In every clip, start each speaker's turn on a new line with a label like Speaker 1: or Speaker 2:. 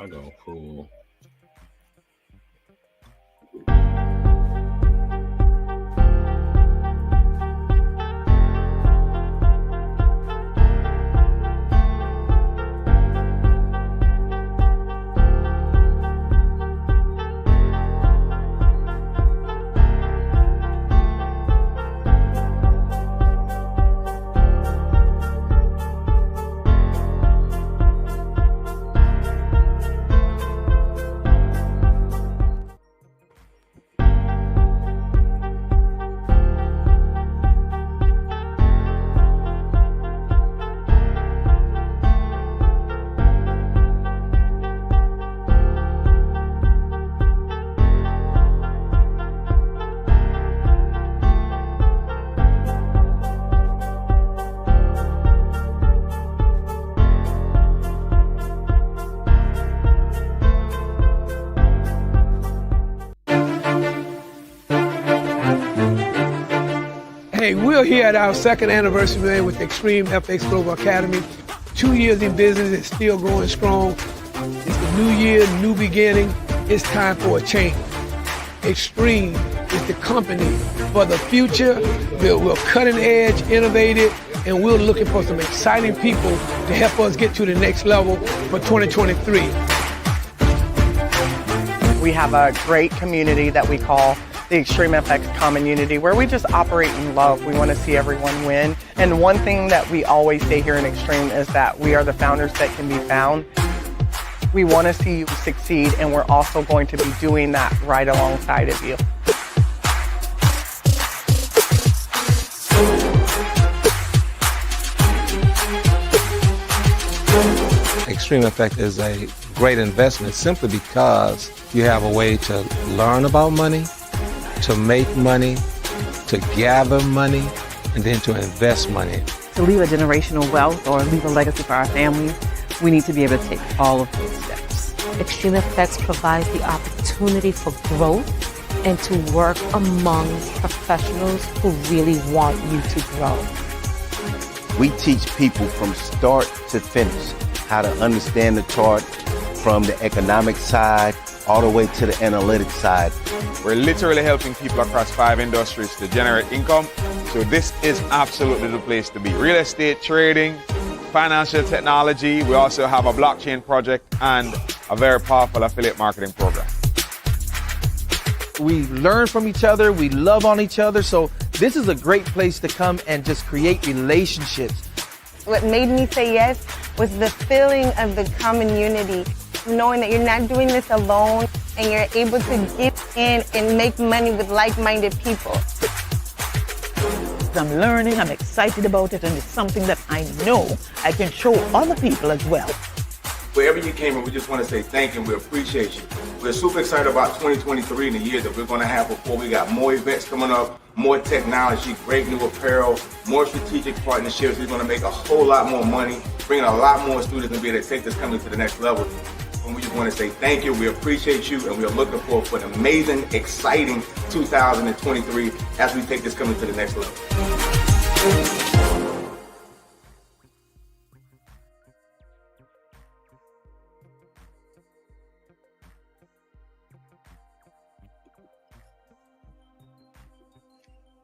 Speaker 1: I go cool.
Speaker 2: Hey, we're here at our second anniversary, man, with Extreme FX Global Academy. 2 years in business, it's still going strong. It's the new year, new beginning. It's time for a change. Extreme is the company for the future. We're cutting edge, innovative, and we're looking for some exciting people to help us get to the next level for 2023.
Speaker 3: We have a great community that we call the Extreme FX Community, where we just operate in love. We want to see everyone win. And one thing that we always say here in Extreme is that we are the founders that can be found. We want to see you succeed, and we're also going to be doing that right alongside of you.
Speaker 4: Extreme Effect is a great investment simply because you have a way to learn about money, to make money, to gather money, and then to invest money.
Speaker 5: To leave a generational wealth or leave a legacy for our families, we need to be able to take all of those steps.
Speaker 6: Extreme Effects provides the opportunity for growth and to work among professionals who really want you to grow.
Speaker 7: We teach people from start to finish how to understand the chart from the economic side all the way to the analytics side.
Speaker 8: We're literally helping people across 5 industries to generate income. So this is absolutely the place to be. Real estate, trading, financial technology. We also have a blockchain project and a very powerful affiliate marketing program.
Speaker 9: We learn from each other. We love on each other. So this is a great place to come and just create relationships.
Speaker 10: What made me say yes was the feeling of the community, knowing that you're not doing this alone and you're able to get in and make money with like-minded people.
Speaker 5: I'm learning, I'm excited about it, and it's something that I know I can show other people as well.
Speaker 11: Wherever you came in, we just want to say thank you and we appreciate you. We're super excited about 2023 and the year that we're going to have before. We got more events coming up, more technology, great new apparel, more strategic partnerships. We're going to make a whole lot more money, bringing a lot more students and be able to take this company to the next level. And we just want to say thank you, we appreciate you, and we are looking forward for an amazing, exciting 2023 as we take this company to the next level.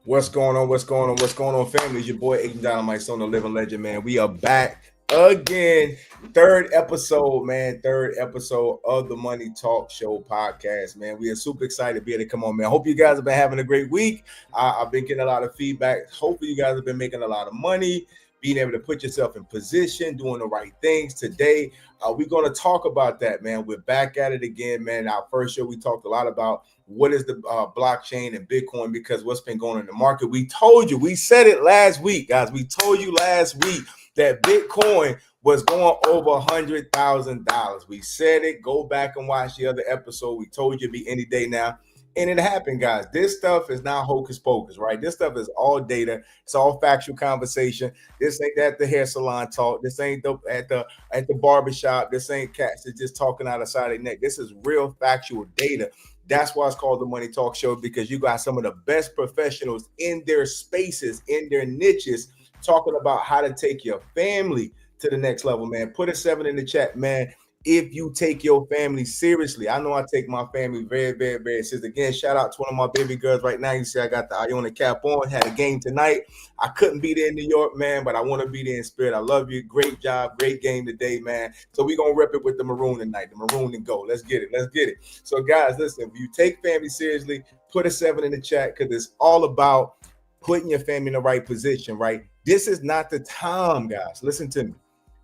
Speaker 12: What's going on? What's going on? What's going on, family? It's your boy Agent Dynamite, son of living legend, man. We are back again. Third episode, man. Third episode of the Money Talk Show podcast, man. We are super excited to be able to come on, man. Hope you guys have been having a great week. I've been getting a lot of feedback. Hopefully you guys have been making a lot of money, being able to put yourself in position, doing the right things. Today, we're going to talk about that, man. We're back at it again, man. Our first show, we talked a lot about what is the blockchain and Bitcoin, because what's been going on in the market. We told you, we said it last week, guys. We told you last week that Bitcoin was going over $100,000. We said it. Go back and watch the other episode. We told you it'd be any day now. And it happened, guys. This stuff is not hocus pocus, right? This stuff is all data. It's all factual conversation. This ain't at the hair salon talk. This ain't at the barbershop. This ain't cats that just talking out of the side of their neck. This is real factual data. That's why it's called the Money Talk Show, because you got some of the best professionals in their spaces, in their niches, talking about how to take your family to the next level, man. Put a 7 in the chat, man, if you take your family seriously. I know I take my family very, very, very serious. Again, shout out to one of my baby girls right now. You see, I got the Iona cap on, had a game tonight. I couldn't be there in New York, man, but I want to be there in spirit. I love you. Great job. Great game today, man. So we're going to rep it with the maroon tonight, the maroon and gold. Let's get it. Let's get it. So, guys, listen, if you take family seriously, put a 7 in the chat because it's all about putting your family in the right position, right? This is not the time, guys. Listen to me.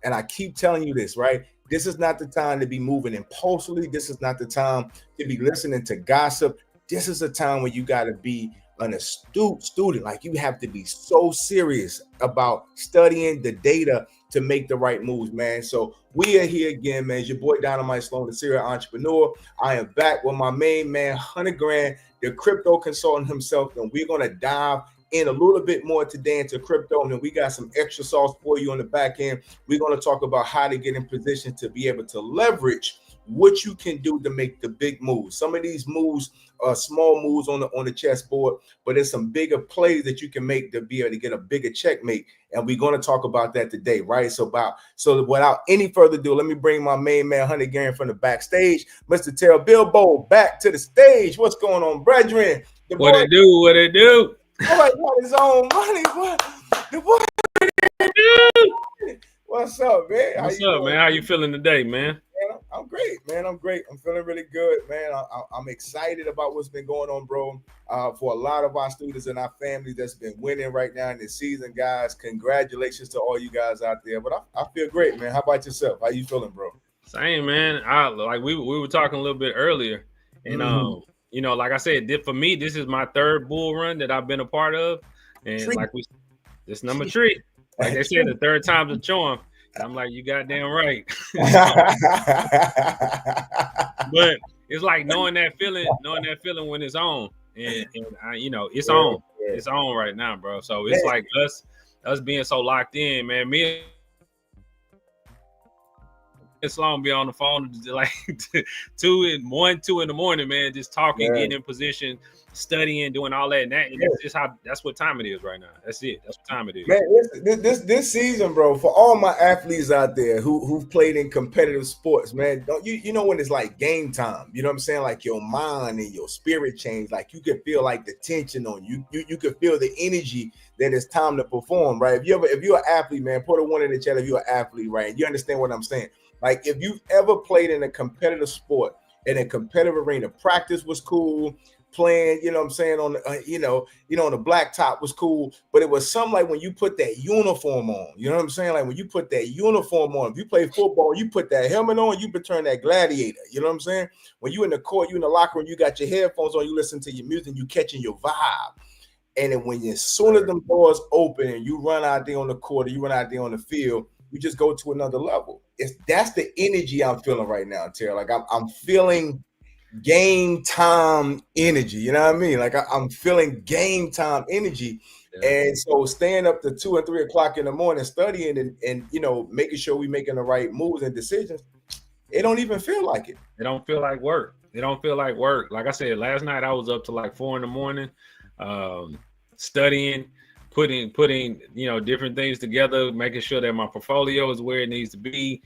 Speaker 12: And I keep telling you this, right? This is not the time to be moving impulsively. This is not the time to be listening to gossip. This is a time when you got to be an astute student. Like, you have to be so serious about studying the data to make the right moves, man. So we are here again, man. It's your boy Dynamite Sloan, the serial entrepreneur. I am back with my main man, 100 Grand, the crypto consultant himself, and we're going to dive in a little bit more today into crypto, and then we got some extra sauce for you on the back end. We're going to talk about how to get in position to be able to leverage what you can do to make the big moves. Some of these moves are small moves on the chessboard, but there's some bigger plays that you can make to be able to get a bigger checkmate, and we're going to talk about that today, right? So without any further ado, let me bring my main man, 100 Grand, from the backstage, Mr. Terrell Bilbo, back to the stage. What's going on, brethren?
Speaker 1: What it do? What it do?
Speaker 12: All right, got his own money. What's up, man?
Speaker 1: What's up, man? How you feeling today, man?
Speaker 12: I'm great, man. I'm great. I'm feeling really good, man. I'm excited about what's been going on, bro. For a lot of our students and our families that's been winning right now in this season, guys. Congratulations to all you guys out there. But I feel great, man. How about yourself? How you feeling, bro?
Speaker 1: Same, man. We were talking a little bit earlier, and you know, like I said, for me, this is my third bull run that I've been a part of. And this number 3. Like they said, the third time's a charm. And I'm like, you goddamn right. But it's like knowing that feeling when it's on. And you know, it's on. It's on right now, bro. So it's like us being so locked in, man. Me and Sloan be on the phone like 2 in the morning, man, just talking, getting in position, studying, doing all that. And that's just that's what time it is right now. That's it. That's what time it is.
Speaker 12: Man, this season, bro, for all my athletes out there who've played in competitive sports, man, don't you know when it's like game time, you know what I'm saying? Like your mind and your spirit change. Like you can feel like the tension on you. You can feel the energy that it's time to perform, right? If you're an athlete, man, put a 1 in the chat if you're an athlete, right? You understand what I'm saying? Like if you've ever played in a competitive sport, in a competitive arena, practice was cool, playing, you know what I'm saying, on the, on the blacktop was cool, but it was something like when you put that uniform on, you know what I'm saying? Like when you put that uniform on, if you play football, you put that helmet on, you return that gladiator, you know what I'm saying? When you in the court, you in the locker room, you got your headphones on, you listen to your music, you catching your vibe. And then as soon as them doors open and you run out there on the court or you run out there on the field, you just go to another level. That's the energy I'm feeling right now, Terry. Like I'm feeling game time energy. You know what I mean? Like I'm feeling game time energy. And so staying up to 2 and 3 o'clock in the morning, studying and making sure we making the right moves and decisions, it don't even feel like it.
Speaker 1: It don't feel like work. It don't feel like work. Like I said, last night I was up to like 4 in the morning, studying, putting different things together, making sure that my portfolio is where it needs to be.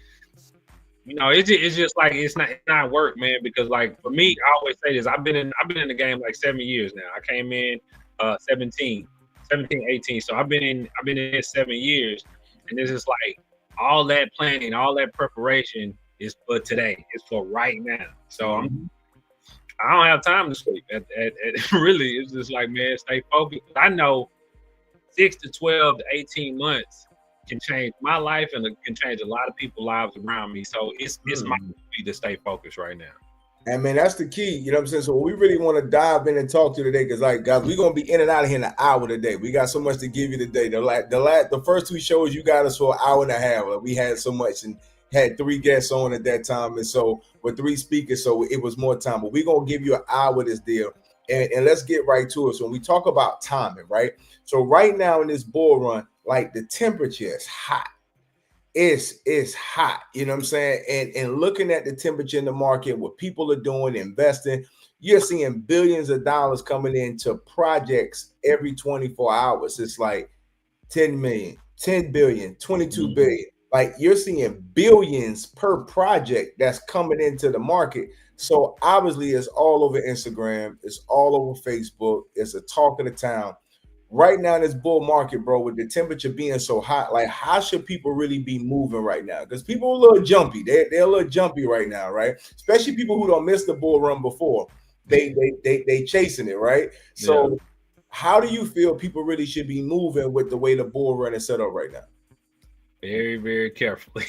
Speaker 1: It's just like it's not work, man. Because like for me, I always say this: I've been in the game like 7 years now. I came in 17, 18. So I've been in it 7 years, and it's just like all that planning, all that preparation is for today. It's for right now. So I don't have time to sleep. Really, it's just like, man, stay focused. I know 6 to 12 to 18 months can change my life and can change a lot of people's lives around me. So it's my duty to stay focused right now.
Speaker 12: And man, that's the key. You know what I'm saying? So what we really want to dive in and talk to today, because like guys, we're gonna be in and out of here in an hour today. We got so much to give you today. The first 2 shows you got us for an hour and a half. Like, we had so much and had 3 guests on at that time, and so with 3 speakers, so it was more time. But we're gonna give you an hour of this deal. And let's get right to it. So when we talk about timing, right? So right now in this bull run, like the temperature is hot. It's hot, you know what I'm saying? And looking at the temperature in the market, what people are doing, investing, you're seeing billions of dollars coming into projects every 24 hours. It's like 10 million, 10 billion, 22 billion. Like you're seeing billions per project that's coming into the market. So obviously it's all over Instagram, it's all over Facebook, it's a talk of the town. Right now in this bull market, bro, with the temperature being so hot, like how should people really be moving right now? Because people are a little jumpy. They're a little jumpy right now, right? Especially people who don't miss the bull run before. They chasing it, right? So how do you feel people really should be moving with the way the bull run is set up right now?
Speaker 1: Very, very carefully.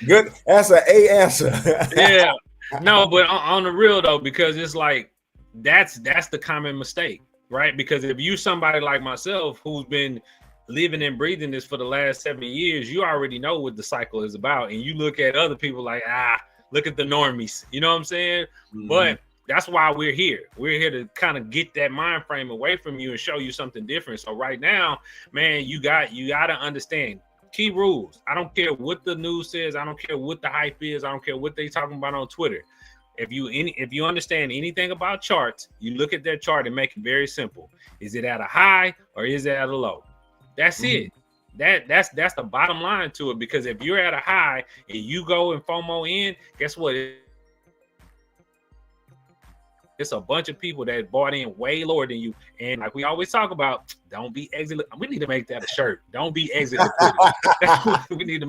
Speaker 12: Good answer, A answer.
Speaker 1: Yeah. No, but on the real though, because it's like that's the common mistake, right? Because if you somebody like myself who's been living and breathing this for the last 7 years, you already know what the cycle is about. And you look at other people like, look at the normies. You know what I'm saying? Mm-hmm. But that's why we're here. We're here to kind of get that mind frame away from you and show you something different. So right now, man, you got to understand key rules. I don't care what the news says. I don't care what the hype is. I don't care what they talking about on Twitter. If you understand anything about charts, you look at that chart and make it very simple. Is it at a high or is it at a low? That's it. That's the bottom line to it. Because if you're at a high and you go and FOMO in, guess what? It's a bunch of people that bought in way lower than you. And like we always talk about, don't be exit. We need to make that a shirt. Don't be exit liquidity. we need to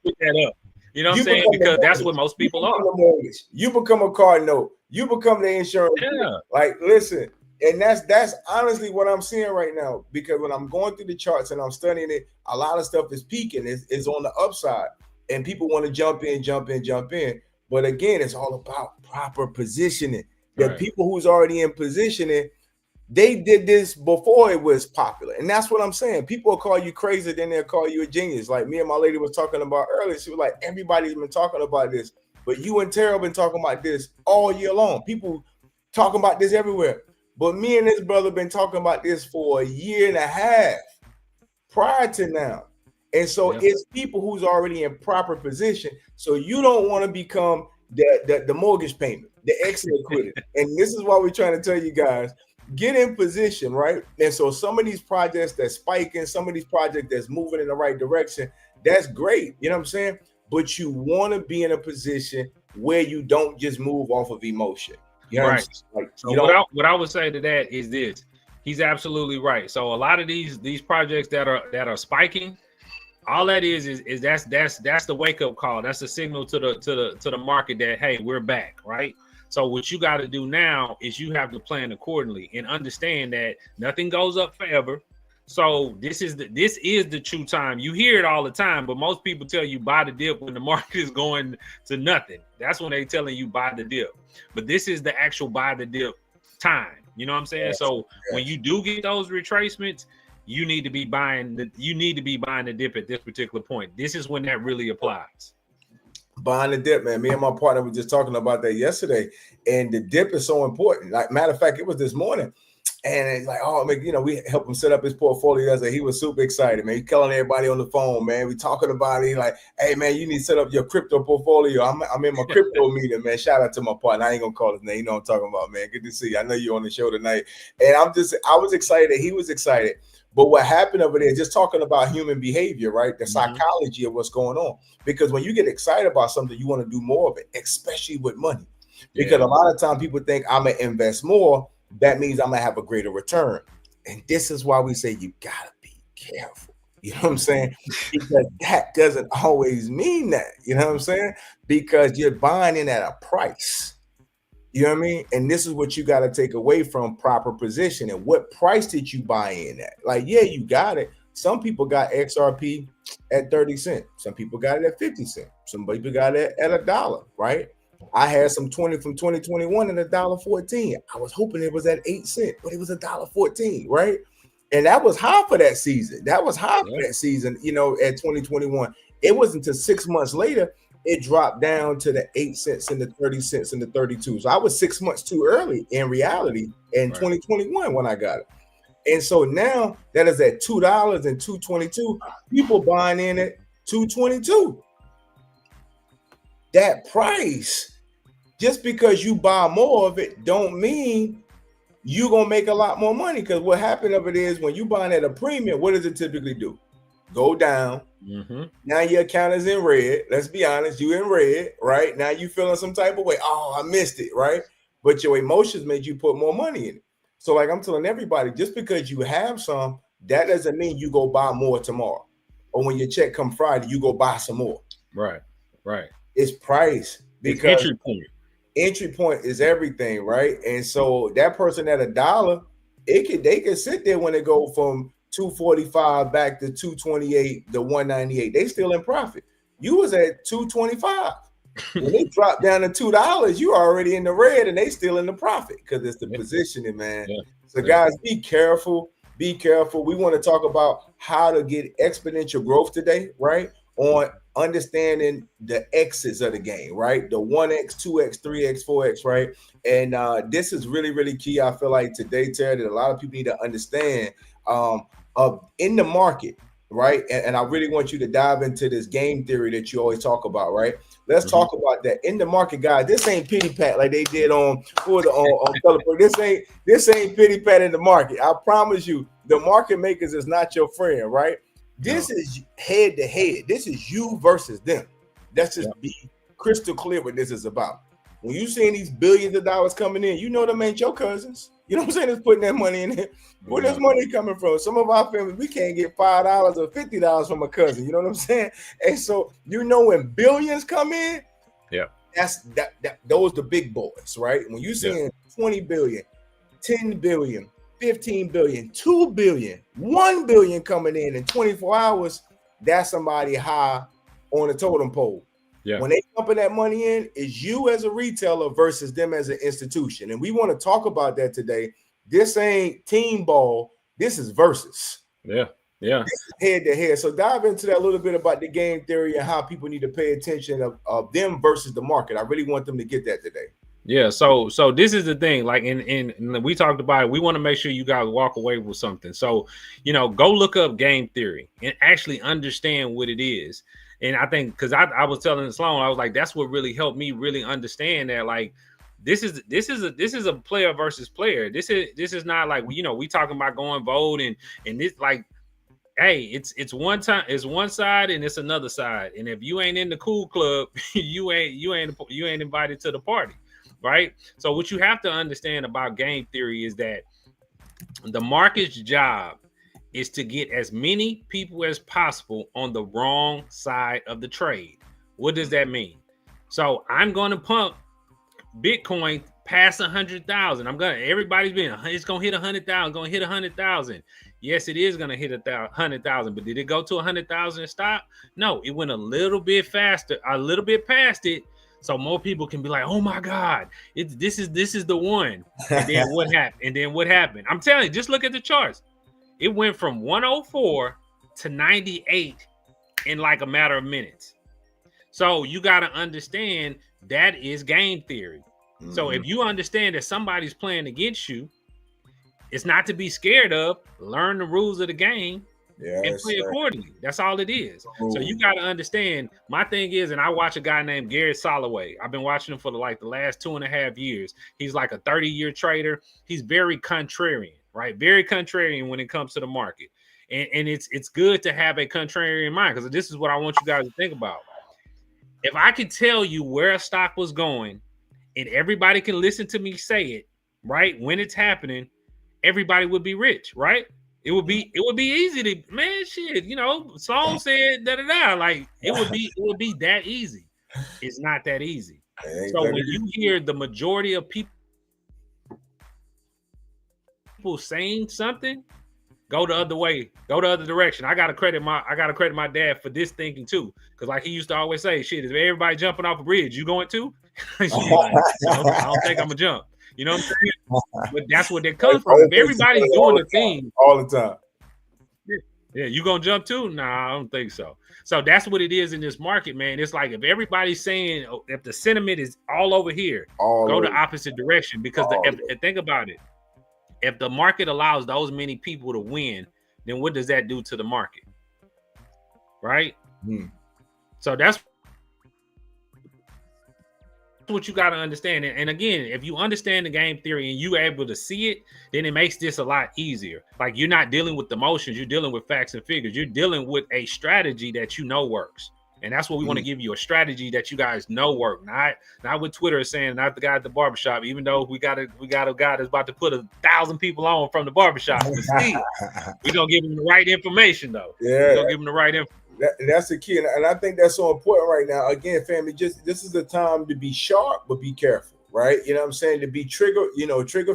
Speaker 1: put that up. You know what I'm saying? Because that's what most people are.
Speaker 12: You become a car note. You become the insurance.
Speaker 1: Yeah.
Speaker 12: Like, listen, and that's honestly what I'm seeing right now. Because when I'm going through the charts and I'm studying it, a lot of stuff is peaking. It's on the upside. And people want to jump in. But again, it's all about proper positioning. The people who's already in positioning, they did this before it was popular. And that's what I'm saying. People will call you crazy, then they'll call you a genius. Like me and my lady was talking about earlier. She was like, everybody's been talking about this. But you and Terrell been talking about this all year long. People talking about this everywhere. But me and this brother been talking about this for a year and a half prior to now. And so it's people who's already in proper position. So you don't want to become the mortgage payment, the exit liquidity. And this is why we're trying to tell you guys, get in position, right? And so some of these projects that's spiking, some of these projects that's moving in the right direction, that's great. You know what I'm saying? But you want to be in a position where you don't just move off of emotion. You know
Speaker 1: Like, so what I would say to that is this. He's absolutely right. So a lot of these projects that are spiking, all that is that's the wake up call. That's the signal to the market that, hey, we're back, right? So what you got to do now is you have to plan accordingly and understand that nothing goes up forever. So this is the true time. You hear it all the time, but most people tell you buy the dip when the market is going to nothing. That's when they telling you buy the dip. But this is the actual buy the dip time. You know what I'm saying? So when you do get those retracements, you need to be buying the dip at this particular point. This is when that really applies.
Speaker 12: Buying the dip, man. Me and my partner were just talking about that yesterday, and the dip is so important. Like, matter of fact, it was this morning, and it's like, oh, man, we helped him set up his portfolio. He was super excited, man. He's calling everybody on the phone, man. We talking about it. He's like, hey, man, you need to set up your crypto portfolio. I'm in my crypto meeting, man. Shout out to my partner. I ain't gonna call his name. You know what I'm talking about, man. Good to see you. I know you're on the show tonight, and I was excited. He was excited. But what happened over there, just talking about human behavior, right? The psychology of what's going on. Because when you get excited about something, you want to do more of it, especially with money. Because a lot of times people think I'm going to invest more. That means I'm going to have a greater return. And this is why we say you got to be careful. You know what I'm saying? Because that doesn't always mean that. You know what I'm saying? Because you're buying in at a price. You know what I mean? And this is what you got to take away from proper position. And what price did you buy in at? Like, yeah, you got it. Some people got XRP at 30 cents. Some people got it at 50 cents. Some people got it at $1, right? I had some 20 from 2021 at $1.14. I was hoping it was at 8 cents, but it was $1.14, right? And that was high for that season. At 2021. It wasn't until 6 months later it dropped down to the 8 cents and the 30 cents and the 32. So I was 6 months too early in reality in 2021 when I got it. And so now that is at $2 and $2.22. People buying in at $2.22. That price, just because you buy more of it, don't mean you're gonna make a lot more money. Because what happened of it is when you buying at a premium, what does it typically do? go down. Now your account is in red. Let's be honest, you in red, right? Now you feeling some type of way. Oh, I missed it, right? But your emotions made you put more money in it. So like I'm telling everybody, just because you have some, that doesn't mean you go buy more tomorrow. Or when your check come Friday, you go buy some more.
Speaker 1: Right.
Speaker 12: It's price,
Speaker 1: It's
Speaker 12: because
Speaker 1: entry point.
Speaker 12: Entry point is everything, right? And so that person at $1, they could sit there when they go from 245 back to 228 to 198. They still in profit. You was at 225. When they drop down to $2, you already in the red, and they still in the profit because it's the positioning, man. So guys, be careful. Be careful. We want to talk about how to get exponential growth today, right? On understanding the X's of the game, right? The 1X, 2X, 3X, 4X, right? And this is really, really key. I feel like today, Terry, that a lot of people need to understand in the market, right? And I really want you to dive into this game theory that you always talk about, right? Let's talk about that in the market, guys. This ain't pity pat like they did on Teleport. This ain't pity pat in the market. I promise you, the market makers is not your friend, right? This is head to head. This is you versus them. Let's just be crystal clear what this is about. When you seeing these billions of dollars coming in, you know them ain't your cousins. You know what I'm saying? It's putting that money in there. Where this money coming from? Some of our families, we can't get $5 or $50 from a cousin. You know what I'm saying? And so when billions come in, that's those the big boys, right? When you seeing 20 billion, 10 billion, 15 billion, 2 billion, 1 billion coming in 24 hours, that's somebody high on the totem pole. When they pumping that money in, is you as a retailer versus them as an institution. And we want to talk about that today. This ain't team ball. This is versus. This is head to head. So dive into that a little bit about the game theory and how people need to pay attention of them versus the market. I really want them to get that today.
Speaker 1: Yeah, so this is the thing. Like, and we talked about it. We want to make sure you guys walk away with something. So, go look up game theory and actually understand what it is. And I think because I was telling Sloan, I was like, that's what really helped me really understand that, like, this is a player versus player. This is not like, we talking about going vote and this, like, hey, it's one side and it's another side. And if you ain't in the cool club, you ain't invited to the party. Right. So what you have to understand about game theory is that the market's job is to get as many people as possible on the wrong side of the trade. What does that mean? So I'm going to pump Bitcoin past 100,000. Everybody's been, it's going to hit 100,000, going to hit 100,000. Yes, it is going to hit 100,000, but did it go to 100,000 and stop? No, it went a little bit faster, a little bit past it. So more people can be like, oh my God, this is the one. And then what happened? I'm telling you, just look at the charts. It went from 104 to 98 in like a matter of minutes. So you got to understand that is game theory. Mm-hmm. So if you understand that somebody's playing against you, it's not to be scared of. Learn the rules of the game and play accordingly. That's all it is. Ooh. So you got to understand. My thing is, and I watch a guy named Gary Soloway. I've been watching him for the last 2.5 years. He's like a 30-year trader. He's very contrarian. Right, very contrarian when it comes to the market, and it's good to have a contrarian mind, because this is what I want you guys to think about. If I could tell you where a stock was going, and everybody can listen to me say it, right, when it's happening, everybody would be rich, right? It would be easy to, man, shit, Sloan said da-da-da, like it would be that easy. It's not that easy. So when you hear the majority of people saying something, go the other way, go the other direction. I gotta credit my dad for this thinking too, because like he used to always say, shit, if everybody jumping off a bridge, you going to? I don't think I'm gonna jump. You know what I'm saying? But that's what that comes from. If everybody's doing the thing
Speaker 12: all the time,
Speaker 1: yeah, you gonna jump too? Nah, I don't think so. So that's what it is in this market, man. It's like if everybody's saying, if the sentiment is all over here, go the opposite direction, because think about it. If the market allows those many people to win, then what does that do to the market? Right? So that's what you got to understand. And again, if you understand the game theory and you're able to see it, then it makes this a lot easier. Like, you're not dealing with emotions, you're dealing with facts and figures. You're dealing with a strategy that you know works. And that's what we want to give you, a strategy that you guys know work. Not what Twitter is saying, not the guy at the barbershop, even though we got a guy that's about to put 1,000 people on from the barbershop. But still, we're going to give him the right information, though.
Speaker 12: Yeah.
Speaker 1: We're going to give him the right information.
Speaker 12: That's the key, and I think that's so important right now. Again, family, just this is the time to be sharp, but be careful, right? You know what I'm saying? To be trigger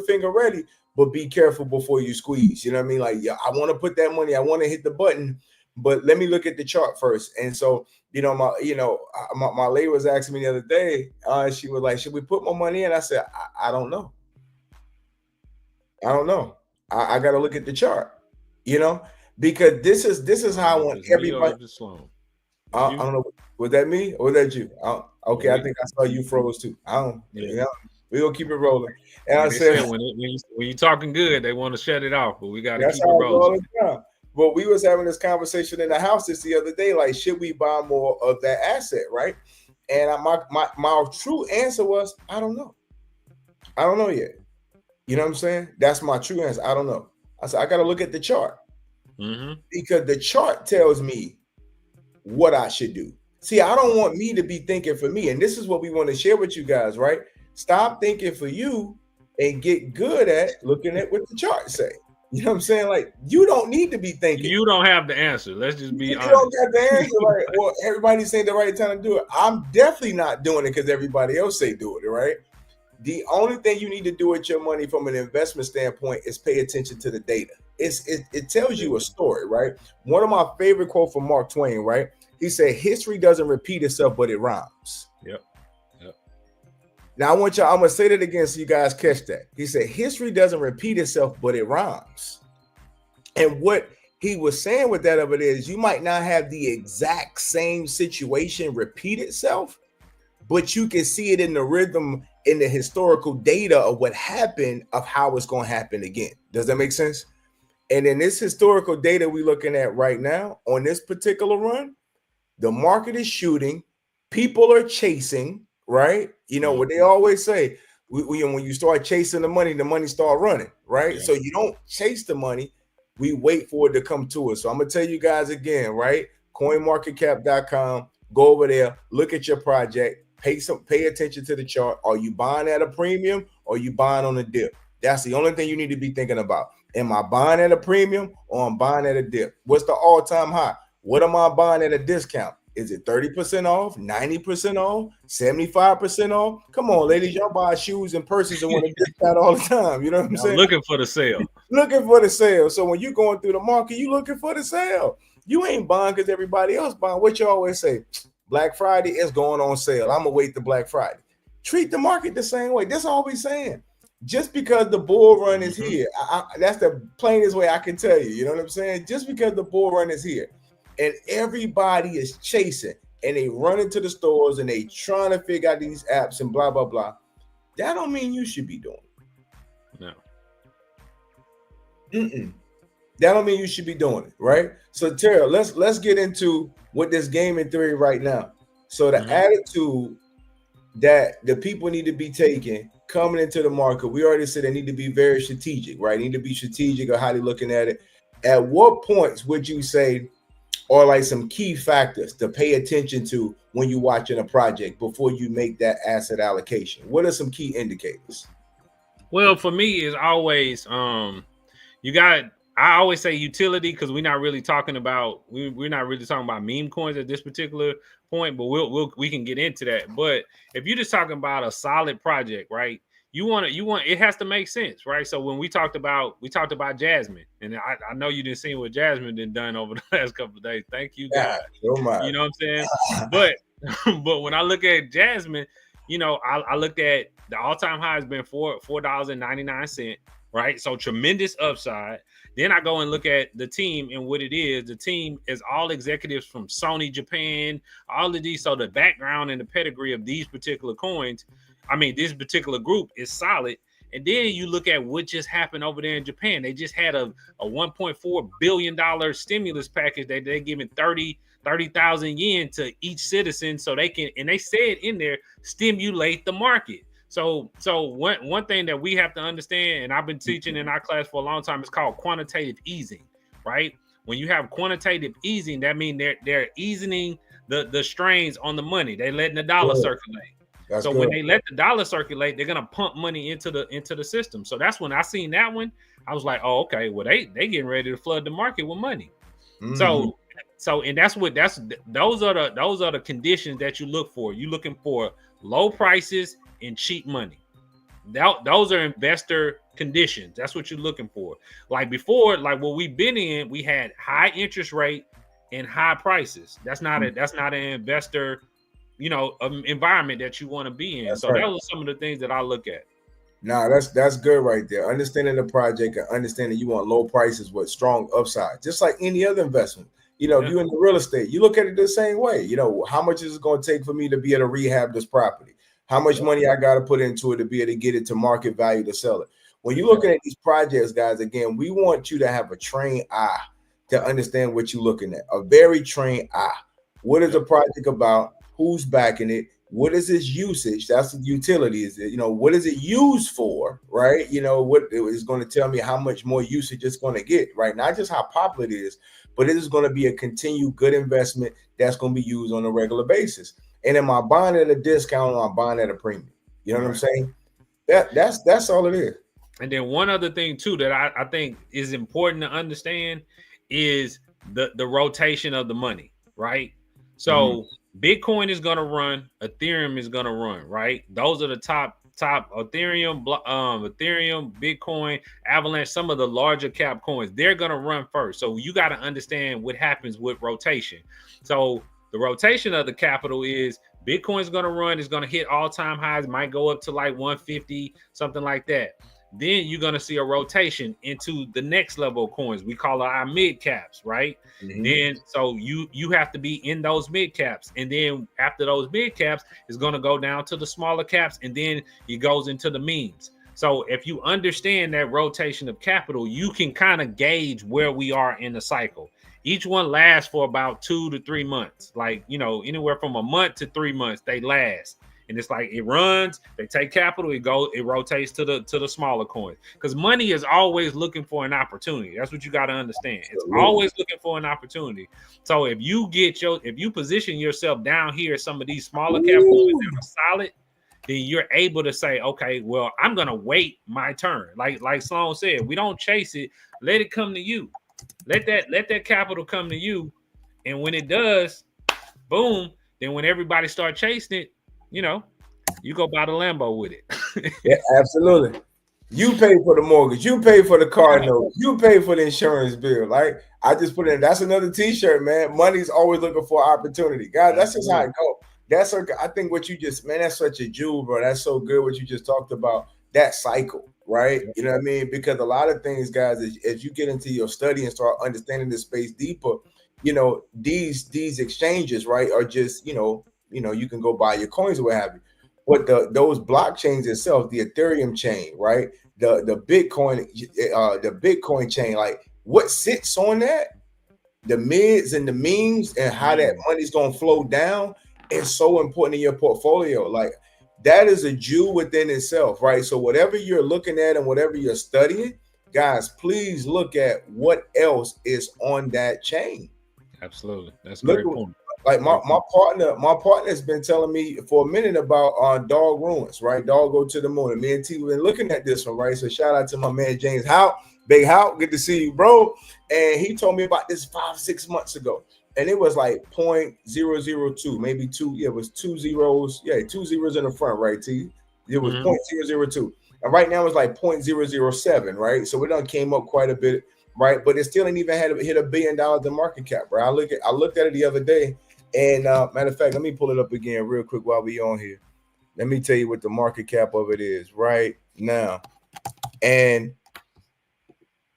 Speaker 12: finger ready, but be careful before you squeeze. You know what I mean? Like, yeah, I want to put that money, I want to hit the button, but let me look at the chart first. And so, my lady was asking me the other day. She was like, "Should we put more money in?" I said, "I don't know. I don't know. I got to look at the chart." Because this is how I want everybody. I don't know. Was that me or was that you? Okay, I think I saw you froze too. I don't. Yeah. We're gonna keep it rolling. And I said,
Speaker 1: when you're talking good, they want to shut it off, but we got to keep it rolling.
Speaker 12: But we was having this conversation in the house the other day, like, should we buy more of that asset, right? And my true answer was, I don't know. I don't know yet. You know what I'm saying? That's my true answer. I don't know. I said, I got to look at the chart. Because the chart tells me what I should do. See, I don't want me to be thinking for me. And this is what we want to share with you guys, right? Stop thinking for you and get good at looking at what the chart say. You know what I'm saying? Like, you don't need to be thinking.
Speaker 1: You don't have the answer. Let's just be honest.
Speaker 12: You don't have the answer. Like, well, everybody's saying the right time to do it. I'm definitely not doing it because everybody else say do it, right? The only thing you need to do with your money from an investment standpoint is pay attention to the data. It tells you a story, right? One of my favorite quotes from Mark Twain, right? He said, "History doesn't repeat itself, but it rhymes."
Speaker 1: Yep.
Speaker 12: Now I'm gonna say that again so you guys catch that. He said, "History doesn't repeat itself, but it rhymes." And what he was saying with that of it is, you might not have the exact same situation repeat itself, but you can see it in the rhythm, in the historical data of what happened, of how it's going to happen again. Does that make sense? And in this historical data we're looking at right now, on this particular run, the market is shooting, people are chasing, right? You know what they always say, when you start chasing the money start running, right? So you don't chase the money, we wait for it to come to us. So I'm going to tell you guys again, right? CoinMarketCap.com, go over there, look at your project, pay attention to the chart. Are you buying at a premium or are you buying on a dip? That's the only thing you need to be thinking about. Am I buying at a premium or I'm buying at a dip? What's the all-time high? What am I buying at a discount? Is it 30% off, 90% off, 75% off? Come on, ladies, y'all buy shoes and purses and want to discount all the time. You know what I'm saying?
Speaker 1: Looking for the sale.
Speaker 12: Looking for the sale. So when you're going through the market, you looking for the sale. You ain't buying because everybody else buying. What you always say, Black Friday is going on sale. I'm going to wait till Black Friday. Treat the market the same way. That's all we're saying. Just because the bull run is here, that's the plainest way I can tell you. You know what I'm saying? Just because the bull run is here and everybody is chasing and they run into the stores and they trying to figure out these apps and blah, blah, blah. That don't mean you should be doing it.
Speaker 1: No.
Speaker 12: That don't mean you should be doing it, right? So Tara, let's get into what this game in theory right now. So the attitude that the people need to be taking coming into the market, we already said they need to be very strategic, right? They need to be strategic of how they're looking at it. At what points would you say are like some key factors to pay attention to when you're watching a project before you make that asset allocation? What are some key indicators?
Speaker 1: Well, for me, it's always I always say utility, because we're not really talking about meme coins at this particular point, but we can get into that. But if you're just talking about a solid project, right? You want it has to make sense, right? So when we talked about Jasmine, and I know you didn't see what Jasmine done over the last couple of days. Thank you, God. You know what I'm saying? but when I look at Jasmine, I looked at the all-time high has been $4.99, right? So tremendous upside. Then I go and look at the team and what it is. The team is all executives from Sony Japan, all of these. So the background and the pedigree of these particular coins, this particular group is solid. And then you look at what just happened over there in Japan. They just had a $1.4 billion stimulus package that they're giving 30 30,000 yen to each citizen so they can, and they said in there, stimulate the market. So one thing that we have to understand, and I've been teaching in our class for a long time, is called quantitative easing, right? When you have quantitative easing, that means they're easing the strains on the money. They're letting the dollar circulate.
Speaker 12: That's
Speaker 1: so
Speaker 12: good.
Speaker 1: when they let the dollar circulate, they're gonna pump money into the system. So that's when I seen that one. I was like, oh, okay, well they getting ready to flood the market with money. So and those are the conditions that you look for. You're looking for low prices and cheap money. Those are investor conditions. That's what you're looking for. Like before, like what we've been in, we had high interest rate and high prices. That's not an investor, environment that you want to be in. Those are some of the things that I look at.
Speaker 12: Nah, that's good right there. Understanding the project and understanding you want low prices with strong upside, just like any other investment. If you're in the real estate, you look at it the same way. How much is it going to take for me to be able to rehab this property? How much money I got to put into it to be able to get it to market value to sell it? When you're looking at these projects, guys, again, we want you to have a trained eye to understand what you're looking at. A very trained eye. What is the project about? Who's backing it? What is its usage? That's the utility. Is it, what is it used for? Right? What is going to tell me how much more usage it's going to get, right? Not just how popular it is, but it is going to be a continued good investment that's going to be used on a regular basis. And am I buying at a discount or am I buying at a premium? You know what I'm saying? That's all it is.
Speaker 1: And then one other thing too that I think is important to understand is the rotation of the money, right? So Bitcoin is going to run, Ethereum is going to run, right? Those are the top Ethereum, Bitcoin, Avalanche, some of the larger cap coins. They're going to run first. So you got to understand what happens with rotation. So the rotation of the capital is Bitcoin is going to run, is going to hit all-time highs, might go up to like 150, something like that. Then you're going to see a rotation into the next level of coins. We call it our mid caps, right? Then so you have to be in those mid caps. And then after those mid caps, it's going to go down to the smaller caps. And then it goes into the memes. So if you understand that rotation of capital, you can kind of gauge where we are in the cycle. Each one lasts for about 2 to 3 months. Like, anywhere from a month to 3 months, they last. And it's like it runs, they take capital, it rotates to the smaller coins. Because money is always looking for an opportunity. That's what you got to understand. It's always looking for an opportunity. So if you position yourself down here, some of these smaller cap coins that are solid, then you're able to say, okay, well, I'm gonna wait my turn. Like Sloan said, we don't chase it, let it come to you. Let that capital come to you. And when it does, boom, then when everybody start chasing it, you go buy the Lambo with it.
Speaker 12: Yeah, absolutely. You pay for the mortgage. You pay for the car note. You pay for the insurance bill. Like I just put in. That's another T-shirt, man. Money's always looking for opportunity, guys. That's just how it goes. I think what you just, man, that's such a jewel, bro. That's so good what you just talked about. That cycle, right? You know what I mean? Because a lot of things, guys, as you get into your study and start understanding this space deeper, these exchanges, right, are just, you can go buy your coins or what have you. But those blockchains itself, the Ethereum chain, right? The Bitcoin chain, like what sits on that, the mids and the memes and how that money's gonna flow down is so important in your portfolio. Like that is a jewel within itself, right? So whatever you're looking at and whatever you're studying, guys, please look at what else is on that chain.
Speaker 1: Absolutely. That's a great point.
Speaker 12: Like my partner has been telling me for a minute about dog ruins, right? Dog go to the moon. And me and T have been looking at this one, right? So shout out to my man James Howe. Big Howe, good to see you, bro. And he told me about this 5-6 months ago. And it was like 0.002, maybe two. Yeah, it was 2 zeros. Yeah, 2 zeros in the front, right, T? It was 0.002. And right now it's like 0.007, right? So it done came up quite a bit, right? But it still ain't even hit $1 billion in market cap, right? I looked at it the other day. And matter of fact, let me pull it up again real quick while we on here. Let me tell you what the market cap of it is right now. And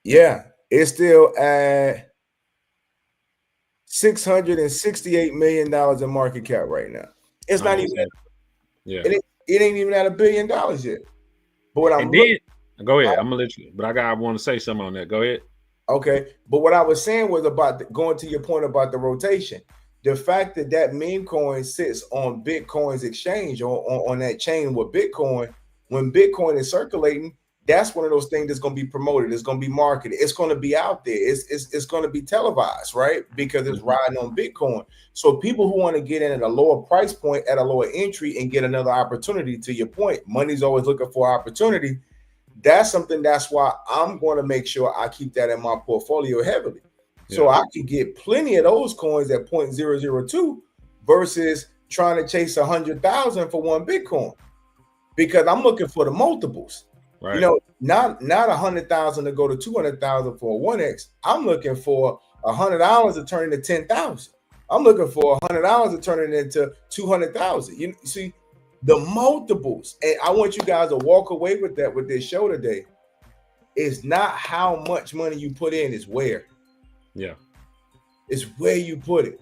Speaker 12: yeah, it's still at $668 million in market cap right now. It's not even. It ain't even at $1 billion yet. But what I'm
Speaker 1: go ahead. I'm gonna let you. But I want to say something on that. Go ahead.
Speaker 12: Okay, but what I was saying was about going to your point about the rotation. The fact that that meme coin sits on Bitcoin's exchange on that chain with Bitcoin, when Bitcoin is circulating, that's one of those things that's going to be promoted. It's going to be marketed. It's going to be out there. It's going to be televised, right? Because it's riding on Bitcoin. So people who want to get in at a lower price point, at a lower entry, and get another opportunity, to your point, money's always looking for opportunity. That's something. That's why I'm going to make sure I keep that in my portfolio heavily. So I could get plenty of those coins at 0.002 versus trying to chase 100,000 for one Bitcoin, because I'm looking for the multiples. Right. You know, not 100,000 to go to 200,000 for a 1x. I'm looking for $100 to turn into 10,000. I'm looking for $100 to turn it into 200,000. You see the multiples, and I want you guys to walk away with that with this show today. It's not how much money you put in; it's where. Yeah, it's where you put it.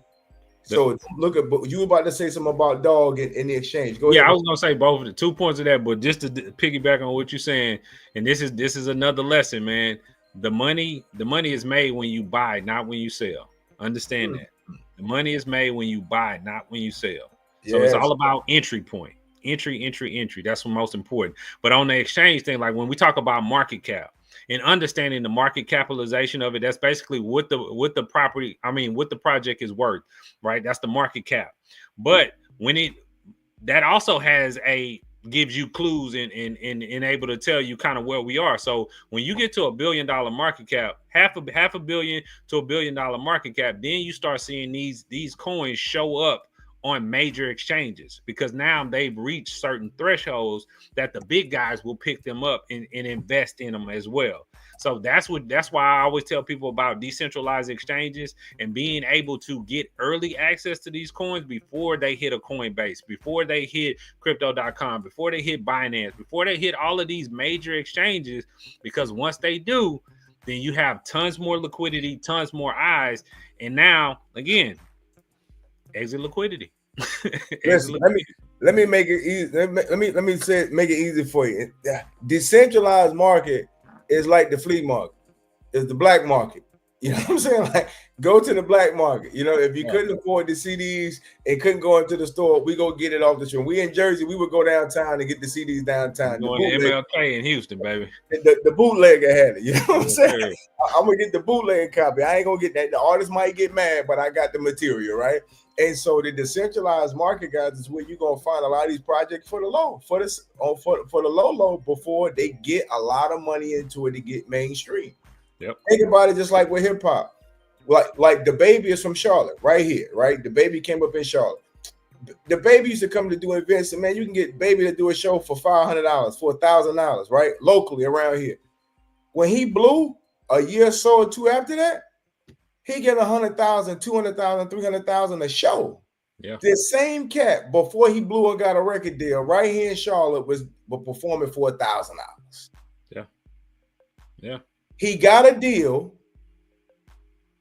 Speaker 12: So look at, you were about to say something about dog in the exchange. Go ahead.
Speaker 1: I was gonna say both of the 2 points of that, but just to piggyback on what you're saying, and this is another lesson, man. The money is made when you buy, not when you sell. Understand that. The money is made when you buy, not when you sell. So it's all about entry point. Entry. That's what's most important. But on the exchange thing, like when we talk about market cap, and understanding the market capitalization of it, that's basically what the property, what the project is worth, right? That's the market cap. But that also gives you clues and able to tell you kind of where we are. So when you get to $1 billion market cap, half a billion to $1 billion market cap, then you start seeing these coins show up on major exchanges, because now they've reached certain thresholds that the big guys will pick them up and invest in them as well. So that's why I always tell people about decentralized exchanges and being able to get early access to these coins before they hit a Coinbase, before they hit crypto.com, before they hit Binance, before they hit all of these major exchanges, because once they do, then you have tons more liquidity, tons more eyes. And now again, exit liquidity.
Speaker 12: Listen, let me make it easy. Let me say make it easy for you. Decentralized market is like the flea market. It's the black market. You know what I'm saying? Like, go to the black market. You know, if you couldn't afford the CDs and couldn't go into the store, we go get it off the street. We in Jersey, we would go downtown and get the CDs downtown.
Speaker 1: Going to MLK in Houston, baby.
Speaker 12: The bootlegger had it. You know what I'm saying? I'm gonna get the bootleg copy. I ain't gonna get that. The artist might get mad, but I got the material, right? And so the decentralized market, guys, is where you're gonna find a lot of these projects for the low, for the low before they get a lot of money into it to get mainstream. Yep. Think about it just like with hip hop. Like the baby is from Charlotte, right here, right? The baby came up in Charlotte. The baby used to come to do events, and man, you can get baby to do a show for $500, for $1,000, right? Locally around here. When he blew a year or so or two after that, he get 100,000, 200,000, 300,000 a show. Yeah. The same cat before he blew and got a record deal right here in Charlotte was performing for $1,000.
Speaker 1: Yeah. Yeah.
Speaker 12: He got a deal.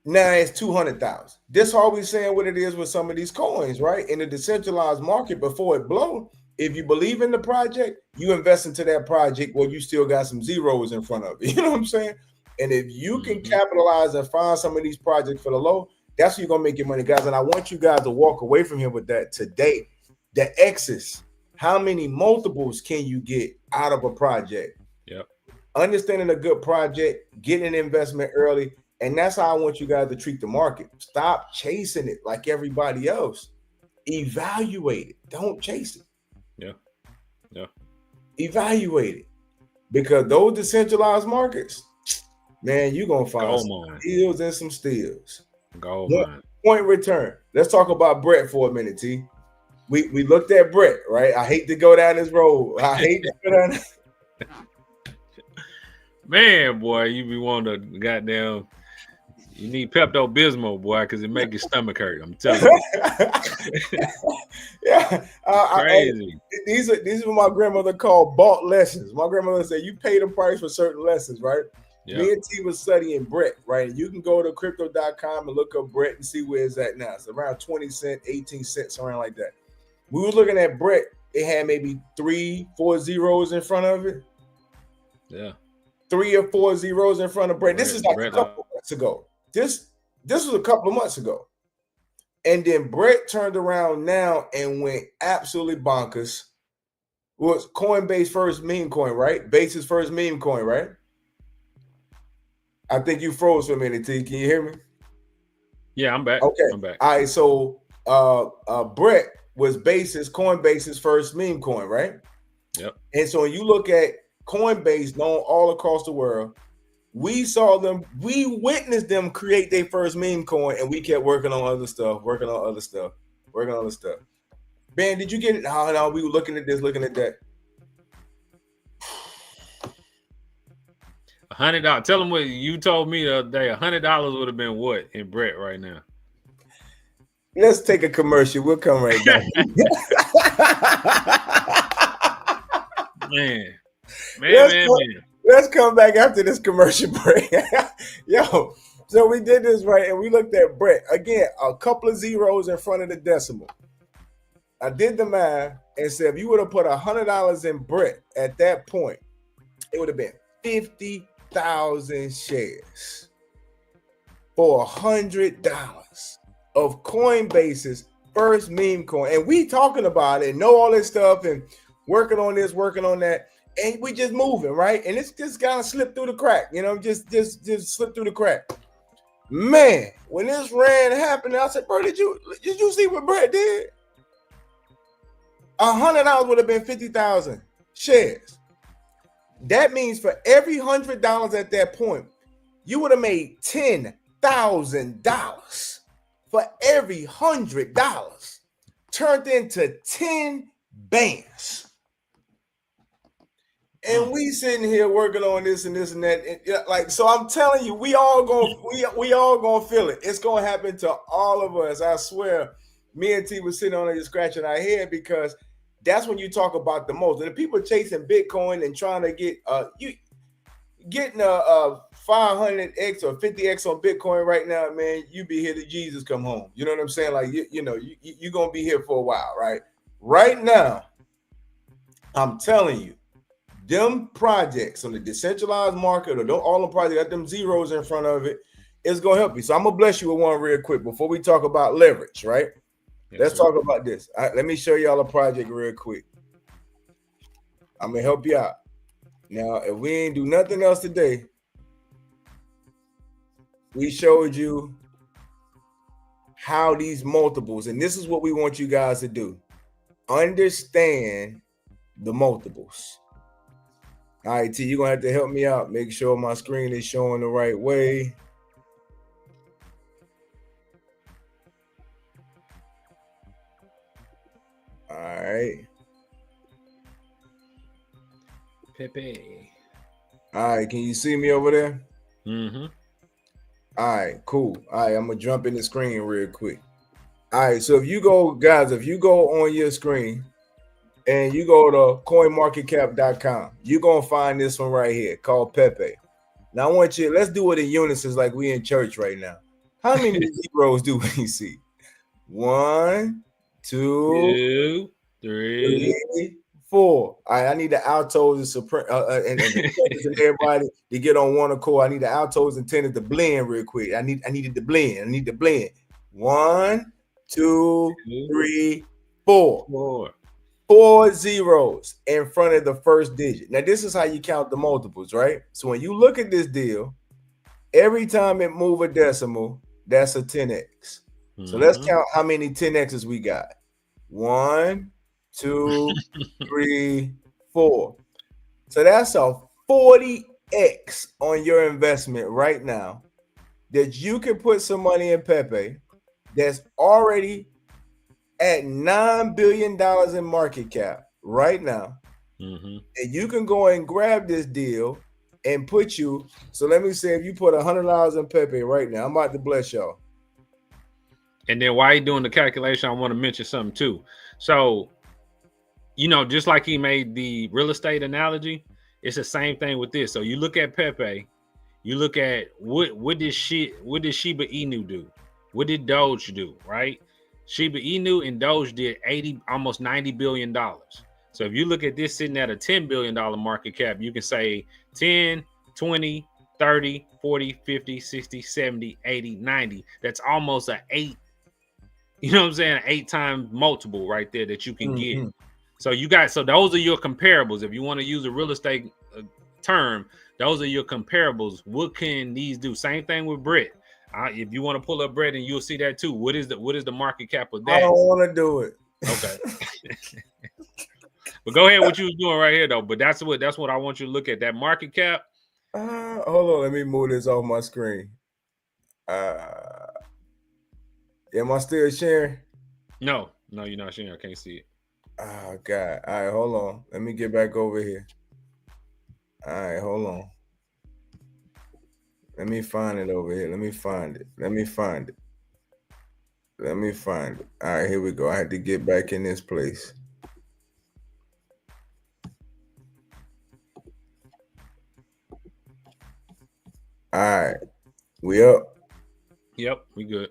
Speaker 12: Now it's 200,000. This all we saying what it is with some of these coins, right? In the decentralized market before it blow, if you believe in the project, you invest into that project where you still got some zeros in front of it. You know what I'm saying? And if you can capitalize and find some of these projects for the low, that's where you're gonna make your money, guys. And I want you guys to walk away from here with that today. The X's, how many multiples can you get out of a project? Yep. Understanding a good project, getting an investment early, and that's how I want you guys to treat the market. Stop chasing it like everybody else. Evaluate it. Don't chase it.
Speaker 1: Yeah. Yeah.
Speaker 12: Evaluate it. Because those decentralized markets, man, you're gonna find some deals and some steals. Point return. Let's talk about Brett for a minute, T. We looked at Brett, right? I hate to go down this road. I hate to go down.
Speaker 1: Man, boy, you be wanting to goddamn. You need Pepto-Bismol, boy, because it make your stomach hurt. I'm telling you.
Speaker 12: Yeah, crazy. These are what my grandmother called bought lessons. My grandmother said you pay the price for certain lessons, right? Yep. Me and T was studying Brett, right? You can go to crypto.com and look up Brett and see where it's at now. It's around 20 cents, 18 cents, around like that. We were looking at Brett. It had maybe 3-4 zeros in front of it.
Speaker 1: Yeah.
Speaker 12: 3 or 4 zeros in front of Brett. This is like a couple months ago. This was a couple of months ago. And then Brett turned around now and went absolutely bonkers. Was Coinbase first meme coin, right? Base's first meme coin, right? I think you froze for a minute, T. Can you hear me?
Speaker 1: Yeah, I'm back.
Speaker 12: Okay.
Speaker 1: I'm back.
Speaker 12: All right. So Brett was Coinbase's first meme coin, right?
Speaker 1: Yep.
Speaker 12: And so when you look at Coinbase known all across the world, we saw them, we witnessed them create their first meme coin, and we kept working on other stuff. Ben, did you get it? Oh, no, we were looking at this, looking at that.
Speaker 1: $100. Tell them what you told me the other day. $100 would have been what in Brett right now?
Speaker 12: Let's take a commercial. We'll come right back.
Speaker 1: man.
Speaker 12: Let's come back after this commercial break. Yo, so we did this right, and we looked at Brett. Again, a couple of zeros in front of the decimal. I did the math and said if you would have put $100 in Brett at that point, it would have been 50,000 shares for $100 of Coinbase's first meme coin. And we talking about it, know all this stuff and working on this, working on that. And we just moving, right? And it's just kind of slipped through the crack, you know, just slipped through the crack. Man, when this ran happened, I said, bro, did you see what Brett did? $100 would have been 50,000 shares. That means for every $100 at that point, you would have made $10,000 for every $100 turned into 10 bands. And we sitting here working on this and this and that. And like, so I'm telling you, we all gonna feel it. It's gonna happen to all of us. I swear. Me and T was sitting on it scratching our head because that's when you talk about the most. And the people chasing Bitcoin and trying to get getting a 500x or 50x on Bitcoin right now, man, you be here till Jesus come home. You know what I'm saying? Like you're gonna be here for a while, right? Right now, I'm telling you, them projects on the decentralized market or all the projects got them zeros in front of it, it's gonna help you. So I'm gonna bless you with one real quick before we talk about leverage, right?
Speaker 1: Yes,
Speaker 12: Let's
Speaker 1: sir.
Speaker 12: talk about this. All right, let me show y'all a project real quick. I'm gonna help you out. Now, if we ain't do nothing else today, we showed you how these multiples, and this is what we want you guys to do. Understand the multiples. All right, T, you're gonna have to help me out. Make sure my screen is showing the right way. All right.
Speaker 1: Pepe.
Speaker 12: All right, can you see me over there?
Speaker 1: Mm-hmm.
Speaker 12: All right, cool. All right, I'm gonna jump in the screen real quick. All right, so if you go on your screen and you go to coinmarketcap.com, you're gonna find this one right here called Pepe. Now I want you, let's do it in unison like we in church right now. How many zeros do we see? 1, 2, 3, 4. All right, I need the altos and everybody to get on one accord. I need the altos and tenors to blend real quick. I needed to blend. 1, 2, 3, 4. 4 zeros in front of the first digit. Now, this is how you count the multiples, right? So when you look at this deal, every time it move a decimal, that's a 10x. So let's count how many 10x's we got. 1, 2, 3, 4. So that's a 40x on your investment right now that you can put some money in Pepe that's already at $9 billion in market cap right now. And you can go and grab this deal and put you. So let me say, if you put $100 in Pepe right now, I'm about to bless y'all.
Speaker 1: And then while you're doing the calculation, I want to mention something too. So, you know, just like he made the real estate analogy, it's the same thing with this. So you look at Pepe, you look at what did Shiba Inu do? What did Doge do, right? Shiba Inu and Doge did almost $90 billion. So if you look at this sitting at a $10 billion market cap, you can say 10, 20, 30, 40, 50, 60, 70, 80, 90. That's almost a You know what I'm saying? 8 times multiple right there that you can get. So those are your comparables. If you want to use a real estate term, those are your comparables. What can these do? Same thing with Brett. If you want to pull up Brett, and you'll see that too. What is the market cap of that?
Speaker 12: I don't want to do it.
Speaker 1: Okay. But go ahead, what you was doing right here though. But that's what I want you to look at. That market cap.
Speaker 12: Hold on, let me move this off my screen. Am I still sharing?
Speaker 1: No, you're not sharing. I can't see it.
Speaker 12: Oh God. All right, hold on. Let me get back over here. All right, hold on. Let me find it over here. Let me find it. All right, here we go. I had to get back in this place. All right, we up?
Speaker 1: Yep, we good.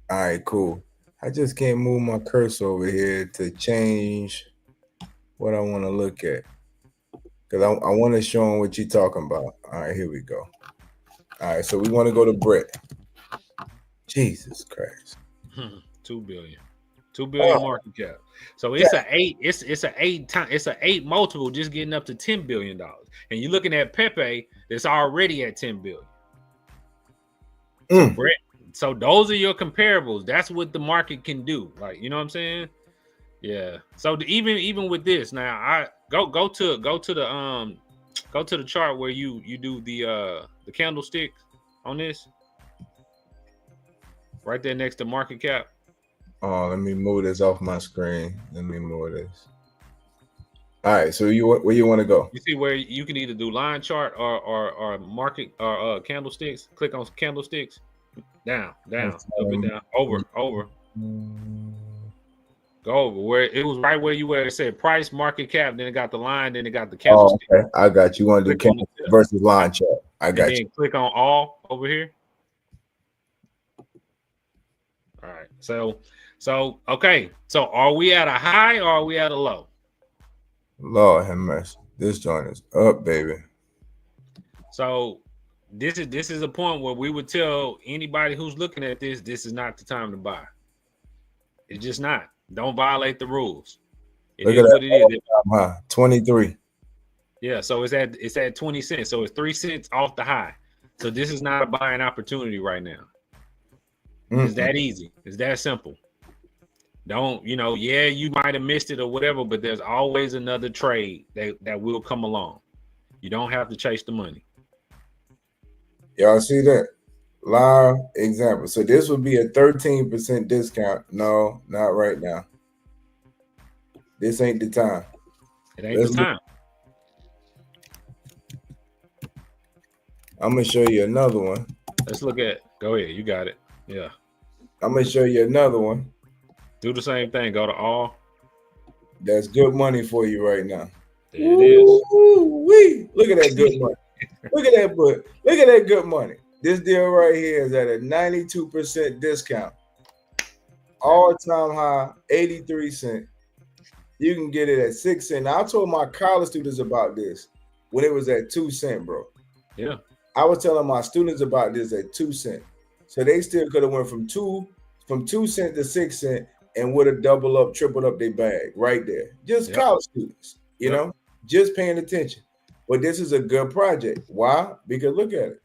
Speaker 12: All right, cool. I just can't move my cursor over here to change what I want to look at, because I want to show them what you're talking about. All right, here we go. All right, so we want to go to Brett. Jesus Christ.
Speaker 1: 2 billion. 2 billion market cap. So it's an 8 multiple just getting up to $10 billion. And you're looking at Pepe that's already at 10 billion. So Brett, so those are your comparables. That's what the market can do. Like, you know what I'm saying? Yeah. So even with this, now I go to the chart where you do the candlestick on this. Right there next to market cap.
Speaker 12: Oh, let me move this off my screen. Let me move this. All right, so where you want to go?
Speaker 1: You see where you can either do line chart or market or candlesticks. Click on candlesticks. Down, a little bit down, over. Go over where it was right where you were. It said price, market cap, then it got the line, then it got the candlestick.
Speaker 12: Oh, okay. I got you. You want to do candlestick versus line chart? I got you.
Speaker 1: Click on all over here. All right. So okay. So are we at a high or are we at a low?
Speaker 12: Lord have mercy. This joint is up, baby.
Speaker 1: So this is a point where we would tell anybody who's looking at this is not the time to buy. It's just not. Don't violate the rules.
Speaker 12: Look at that. 23.
Speaker 1: Yeah, so it's at 20 cents. So it's 3 cents off the high. So this is not a buying opportunity right now. It's that easy. It's that simple. Don't, you might have missed it or whatever, but there's always another trade that will come along. You don't have to chase the money.
Speaker 12: Y'all see that? Live example. So this would be a 13% discount. No, not right now. This ain't the time.
Speaker 1: It ain't the time.
Speaker 12: I'm going to show you another one.
Speaker 1: Let's look at, go ahead. You got it. Yeah.
Speaker 12: I'm going to show you another one.
Speaker 1: Do the same thing. Go to all.
Speaker 12: That's good money for you right now.
Speaker 1: There it is.
Speaker 12: Woo-wee. Look at that good money. Look at that, but look at that good money. This deal right here is at a 92% discount. All-time high, 83 cents. You can get it at 6 cents. Now, I told my college students about this when it was at 2 cents, bro.
Speaker 1: Yeah.
Speaker 12: I was telling my students about this at 2 cents. So they still could have went from 2 cents to 6 cents and would have doubled up, tripled up their bag right there. Just college students, you know, just paying attention. But this is a good project. Why? Because look at it.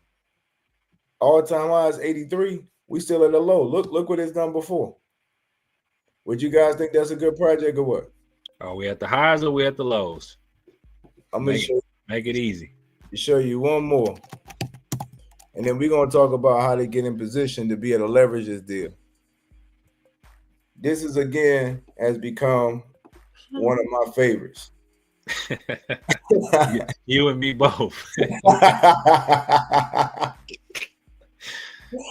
Speaker 12: All-time high is 83. We still at a low. Look what it's done before. Would you guys think that's a good project or what?
Speaker 1: Are we at the highs or we at the lows?
Speaker 12: I'm going to
Speaker 1: make it easy.
Speaker 12: Show you one more. And then we're going to talk about how to get in position to be able to leverage this deal. This is, again, has become one of my favorites.
Speaker 1: You and me both.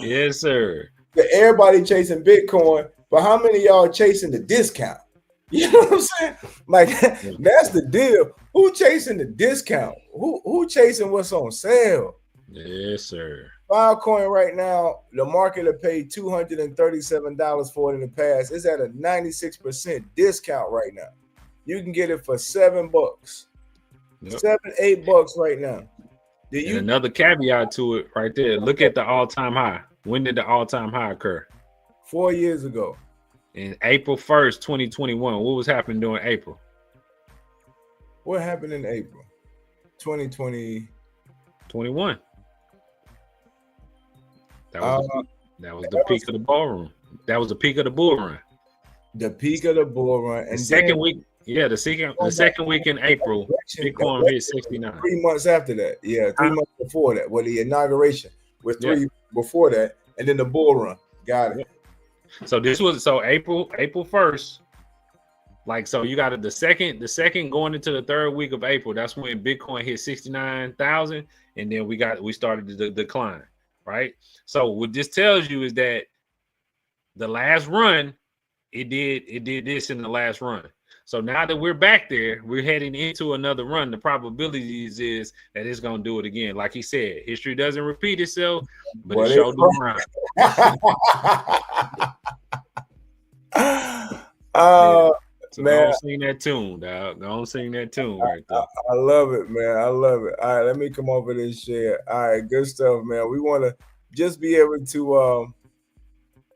Speaker 1: Yes, sir.
Speaker 12: Everybody chasing Bitcoin, but how many of y'all chasing the discount? You know what I'm saying? Like, that's the deal. Who chasing the discount? Who chasing what's on sale?
Speaker 1: Yes, sir.
Speaker 12: Filecoin right now, the market have paid $237 for it in the past. It's at a 96% discount right now. You can get it for $7. $7-8 right now.
Speaker 1: And another caveat to it right there. Look at the all-time high. When did the all-time high occur?
Speaker 12: 4 years ago.
Speaker 1: in April 1st, 2021. What was happening during April?
Speaker 12: What happened in April 2020?
Speaker 1: 21. That was the peak of the ballroom. That was the peak of the bull run.
Speaker 12: The peak of the bull run. And
Speaker 1: the second week, the second week in April, Bitcoin hit 69.
Speaker 12: 3 months after that. Yeah, 3 months before that. Well, the inauguration was 3 before that, and then the bull run. Got it.
Speaker 1: So this was April 1st. Like, so you got the second going into the third week of April. That's when Bitcoin hit 69,000, and then we started the decline, right? So what this tells you is that the last run, it did this in the last run. So now that we're back there, we're heading into another run. The probabilities is that it's gonna do it again. Like he said, history doesn't repeat itself, but it showed them around. So man, go sing that tune, dog. Go sing that tune right there.
Speaker 12: I love it, man. I love it. All right, let me come over and share. All right, good stuff, man. We want to just be able to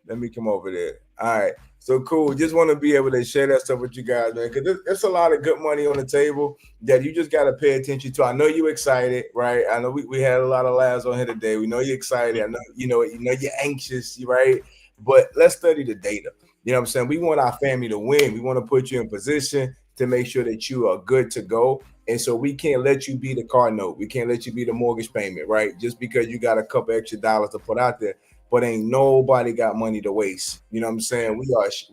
Speaker 12: let me come over there. All right, so cool. Just want to be able to share that stuff with you guys, man, because there's a lot of good money on the table that you just got to pay attention to. I know you're excited, right? I know we had a lot of laughs on here today. We know you're excited. I know you know you're anxious, right? But let's study the data. You know what I'm saying? We want our family to win. We want to put you in position to make sure that you are good to go. And so we can't let you be the car note. We can't let you be the mortgage payment, right? Just because you got a couple extra dollars to put out there. But ain't nobody got money to waste. You know what I'm saying?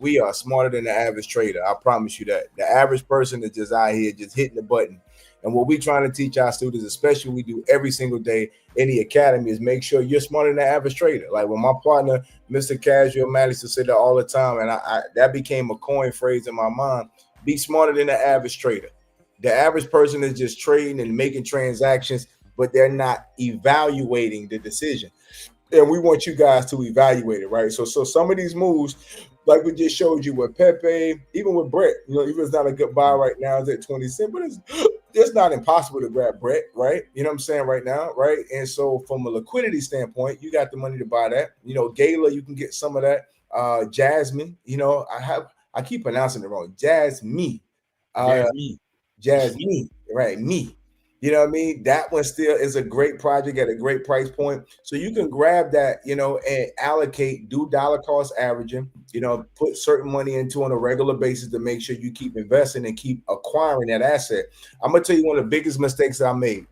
Speaker 12: We are smarter than the average trader. I promise you that. The average person is just out here just hitting the button. And what we trying to teach our students, especially we do every single day in the academy, is make sure you're smarter than the average trader. Like when my partner, Mr. Casual Man, used to say that all the time, and I that became a coin phrase in my mind. Be smarter than the average trader. The average person is just trading and making transactions, but they're not evaluating the decision. And we want you guys to evaluate it, right? So some of these moves, like we just showed you with Pepe, even with Brett, even it's not a good buy right now, it's at 20 cents, but it's not impossible to grab Brett, right? You know what I'm saying right now, right? And so from a liquidity standpoint, you got the money to buy that. Gala, you can get some of that. Jasmine, I keep pronouncing it wrong. Jasmine, right? Me. You know what I mean? That one still is a great project at a great price point. So you can grab that, and allocate, do dollar cost averaging, put certain money into on a regular basis to make sure you keep investing and keep acquiring that asset. I'm going to tell you one of the biggest mistakes that I made,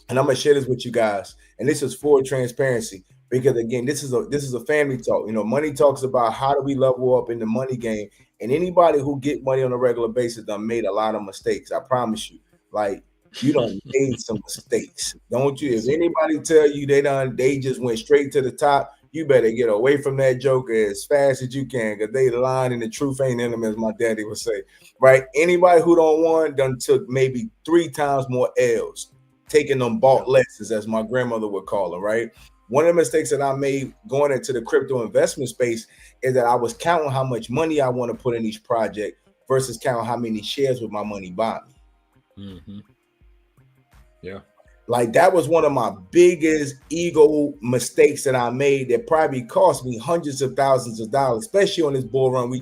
Speaker 12: and I'm going to share this with you guys. And this is for transparency, because again, this is a family talk. Money talks about how do we level up in the money game. And anybody who get money on a regular basis done made a lot of mistakes. I promise you. Like, you done made some mistakes, don't you? If anybody tell you they just went straight to the top, you better get away from that joker as fast as you can, because they lying and the truth ain't in them, as my daddy would say, right? Anybody who don't want done took maybe 3 times more L's, taking them bought lessons, as my grandmother would call them, right? One of the mistakes that I made going into the crypto investment space is that I was counting how much money I want to put in each project versus counting how many shares would my money buy me.
Speaker 1: Mm-hmm. Yeah.
Speaker 12: Like that was one of my biggest ego mistakes that I made that probably cost me hundreds of thousands of dollars, especially on this bull run we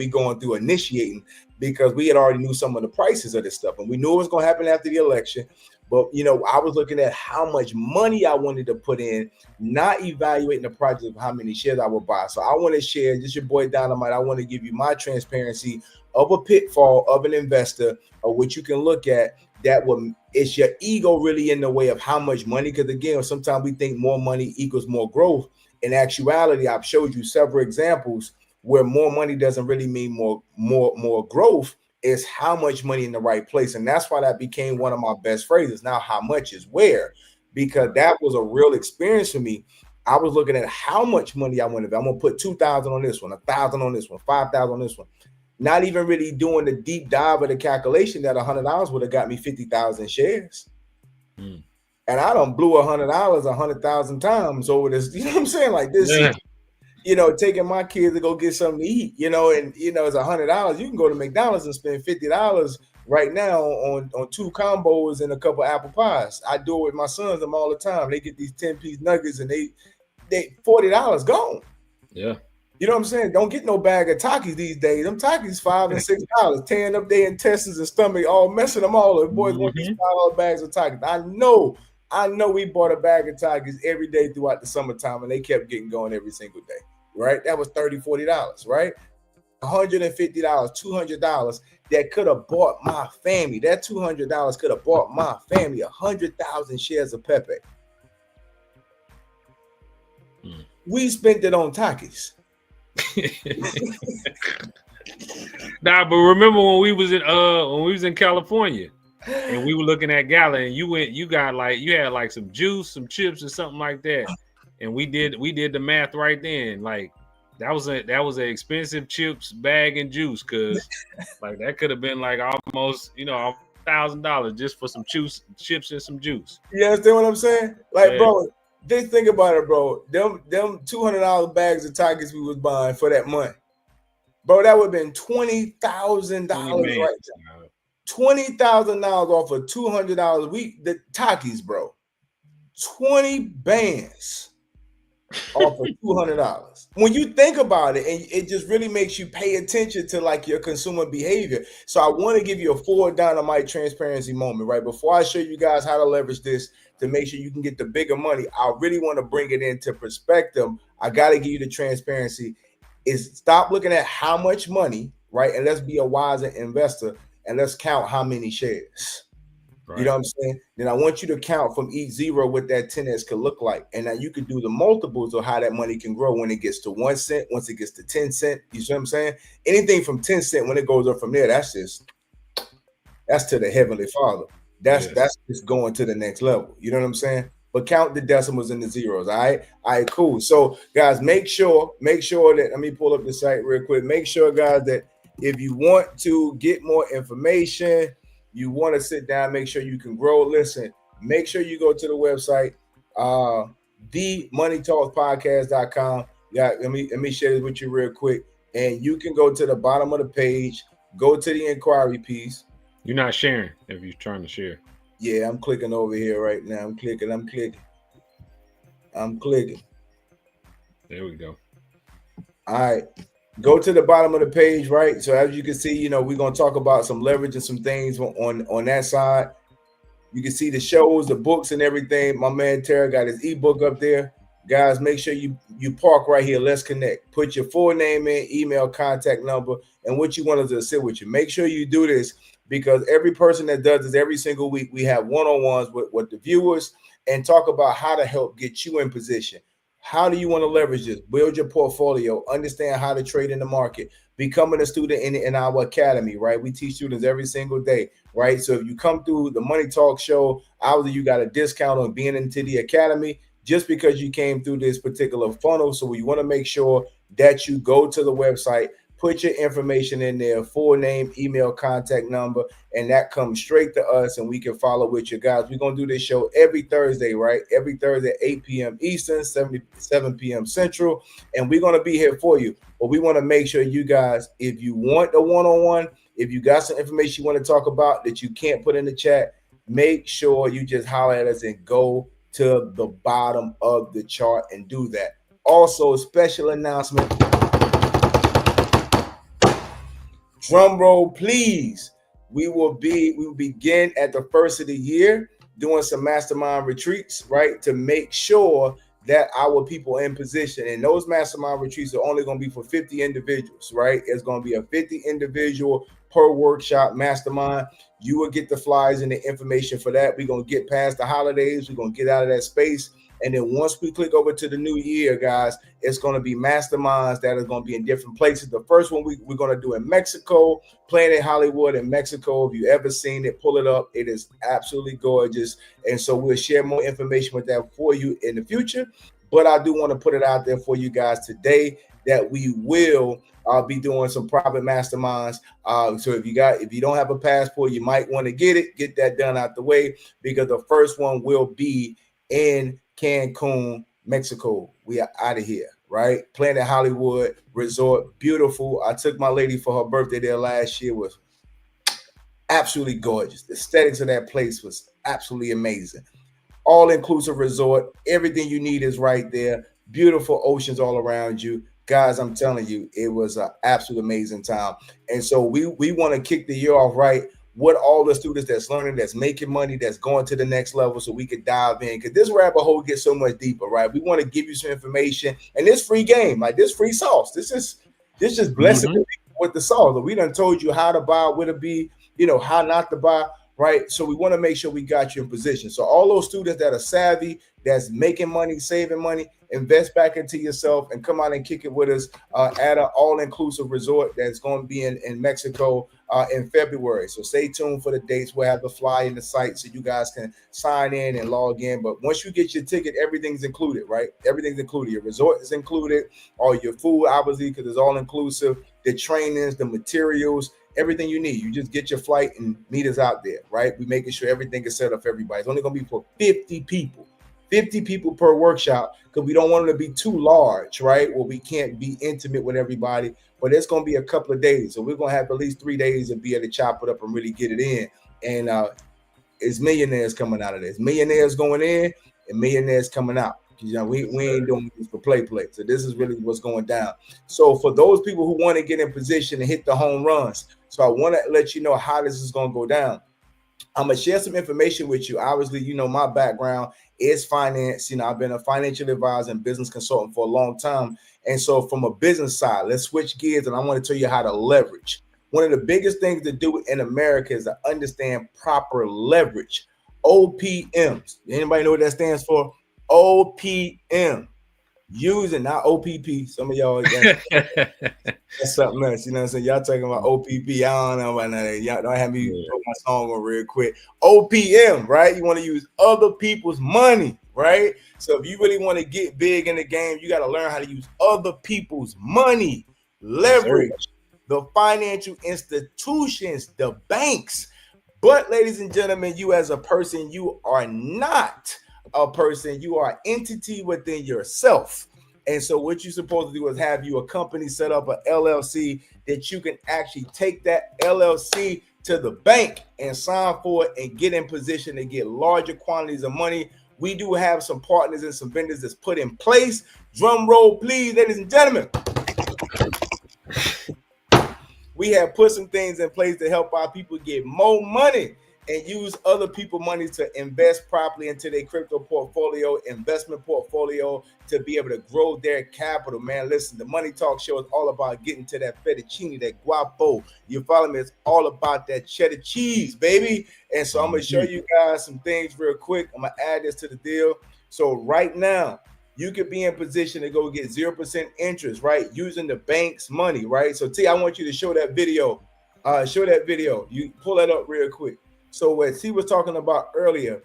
Speaker 12: going through initiating, because we had already knew some of the prices of this stuff and we knew it was going to happen after the election. But, I was looking at how much money I wanted to put in, not evaluating the project of how many shares I would buy. So I want to share, just your boy Dynamite, I want to give you my transparency of a pitfall of an investor, or what you can look at it's your ego really in the way of how much money, because again, sometimes we think more money equals more growth. In actuality, I've showed you several examples where more money doesn't really mean more growth. Is how much money in the right place. And that's why that became one of my best phrases. Now, how much is where, because that was a real experience for me. I was looking at how much money I want to invest. I'm going to put 2,000 on this one, 1,000 on this one, 5,000 on this one. Not even really doing the deep dive of the calculation that $100 would have got me 50,000 shares. And I done blew $100 100,000 times over this. You know what I'm saying? Like this. Yeah. Taking my kids to go get something to eat, it's $100. You can go to McDonald's and spend $50 right now on 2 combos and a couple apple pies. I do it with my sons them all the time. They get these 10-piece nuggets and they $40 gone.
Speaker 1: Yeah.
Speaker 12: You know what I'm saying? Don't get no bag of Takis these days. Them Takis $5 and $6, tearing up their intestines and stomach, all messing them all. The boys want these $5 bags of Takis. I know we bought a bag of Takis every day throughout the summertime, and they kept getting going every single day, right? That was $30, $40, right? $150, $200 that could have bought my family. That $200 could have bought my family 100,000 shares of Pepe. We spent it on Takis.
Speaker 1: Nah, but remember when we was in California and we were looking at Gala, and you had like some juice, some chips, or something like that, and we did the math right then. Like that was an expensive chips bag and juice, because like that could have been like almost $1,000 just for some chips and some juice.
Speaker 12: You understand what I'm saying? Like, bro, just think about it, bro. Them $200 bags of Takis we was buying for that month, bro. That would have been $20,000 right now. $20,000 off of $200. The Takis, bro. 20 bands off of $200. When you think about it, and it just really makes you pay attention to like your consumer behavior. So I want to give you a full dynamite transparency moment, right? Before I show you guys how to leverage this to make sure you can get the bigger money, I really want to bring it into perspective. I got to give you the transparency. Is stop looking at how much money, right? And let's be a wiser investor, and let's count how many shares. Right. You know what I'm saying? Then I want you to count from each zero what that 10x could look like. And now you can do the multiples of how that money can grow when it gets to 1 cent, once it gets to 10 cents. You see what I'm saying? Anything from 10 cents, when it goes up from there, that's to the Heavenly Father. That's just going to the next level. You know what I'm saying? But count the decimals and the zeros. All right, cool. So guys, make sure that, let me pull up the site real quick. Make sure, guys, that if you want to get more information, you want to sit down, make sure you can grow. Listen, make sure you go to the website, themoneytalkpodcast.com. Let me share this with you real quick. And you can go to the bottom of the page, go to the inquiry piece.
Speaker 1: You're not sharing if you're trying to share.
Speaker 12: Yeah, I'm clicking over here right now. I'm clicking.
Speaker 1: There we go.
Speaker 12: All right. Go to the bottom of the page, right? So as you can see, we're going to talk about some leverage and some things on that side. You can see the shows, the books, and everything. My man Tara got his ebook up there. Guys, make sure you park right here. Let's connect. Put your full name in, email, contact number, and what you want us to sit with you. Make sure you do this, because every person that does this every single week, we have one-on-ones with the viewers and talk about how to help get you in position. How do you want to leverage this? Build your portfolio, understand how to trade in the market, becoming a student in our academy, right? We teach students every single day, right? So if you come through the Money Talk show, obviously you got a discount on being into the academy just because you came through this particular funnel. So we want to make sure that you go to the website, put your information in there, full name, email, contact number, and that comes straight to us, and we can follow with you guys. We're going to do this show every Thursday, right? Every Thursday, 8 p.m. Eastern, 7 p.m. Central, and we're going to be here for you. But we want to make sure you guys, if you want a one-on-one, if you got some information you want to talk about that you can't put in the chat, make sure you just holler at us and go to the bottom of the chart and do that. Also, special announcement. Drum roll, please. We will begin at the first of the year doing some mastermind retreats, right? To make sure that our people in position. And those mastermind retreats are only going to be for 50 individuals, right? It's going to be a 50 individual per workshop mastermind. You will get the flyers and the information for that. We're going to get past the holidays. We're going to get out of that space. And then once we click over to the new year, guys, it's going to be masterminds that are going to be in different places. The first one we're going to do in Mexico, Planet Hollywood in Mexico. If you ever seen it, pull it up. It is absolutely gorgeous. And so we'll share more information with that for you in the future. But I do want to put it out there for you guys today that we will be doing some private masterminds. So if you don't have a passport, you might want to get that done out the way, because the first one will be in Cancun, Mexico. We are out of here, right? Planet Hollywood Resort, beautiful. I took my lady for her birthday there last year. Was absolutely gorgeous. The aesthetics of that place was absolutely amazing. All-inclusive resort. Everything you need is right there. Beautiful oceans all around you. Guys, I'm telling you, it was an absolute amazing time. And so we want to kick the year off right. What all the students that's learning, that's making money, that's going to the next level, so we could dive in, because this rabbit hole gets so much deeper, right? We want to give you some information, and this free game, like this free sauce. This just blessing with the sauce. We done told you how to buy, where to be, how not to buy, right? So we want to make sure we got you in position. So all those students that are savvy, that's making money, saving money, invest back into yourself and come out and kick it with us at an all-inclusive resort that's going to be in Mexico in February. So stay tuned for the dates. We'll have the fly in the site so you guys can sign in and log in. But once you get your ticket, everything's included, right? Everything's included. Your resort is included, all your food, obviously, because it's all inclusive, the trainings, the materials, everything you need. You just get your flight and meet us out there, right? We're making sure everything is set up for everybody. It's only going to be for 50 people. 50 people per workshop, because we don't want them to be too large, right? Well, we can't be intimate with everybody, but it's going to be a couple of days. So we're going to have at least 3 days to be able to chop it up and really get it in. And it's millionaires coming out of this. Millionaires going in and millionaires coming out. We ain't doing this for play. So this is really what's going down. So for those people who want to get in position and hit the home runs, so I want to let you know how this is going to go down. I'm going to share some information with you. Obviously, my background is finance. I've been a financial advisor and business consultant for a long time. And so from a business side, let's switch gears, and I want to tell you how to leverage. One of the biggest things to do in America is to understand proper leverage. OPMs. Anybody know what that stands for? OPM. Using, not OPP. Some of y'all, that's something else. You know what I'm saying? Y'all talking about OPP. I don't know about that. Y'all don't have me put my song on real quick. OPM, right? You want to use other people's money, right? So if you really want to get big in the game, you got to learn how to use other people's money. Leverage the financial institutions, the banks. But ladies and gentlemen, you as a person, you are not a person, you are an entity within yourself. And so what you're supposed to do is have you a company set up, a LLC, that you can actually take that LLC to the bank and sign for it and get in position to get larger quantities of money. We do have some partners and some vendors that's put in place. Drum roll, please, ladies and gentlemen. We have put some things in place to help our people get more money and use other people's money to invest properly into their crypto portfolio, investment portfolio, to be able to grow their capital. Man, listen, the Money Talk Show is all about getting to that fettuccine, that guapo. You follow me? It's all about that cheddar cheese, baby. And so I'm going to show you guys some things real quick. I'm going to add this to the deal. So right now, you could be in position to go get 0% interest, right? Using the bank's money, right? So T, I want you to show that video. Show that video. You pull that up real quick. So what T was talking about earlier,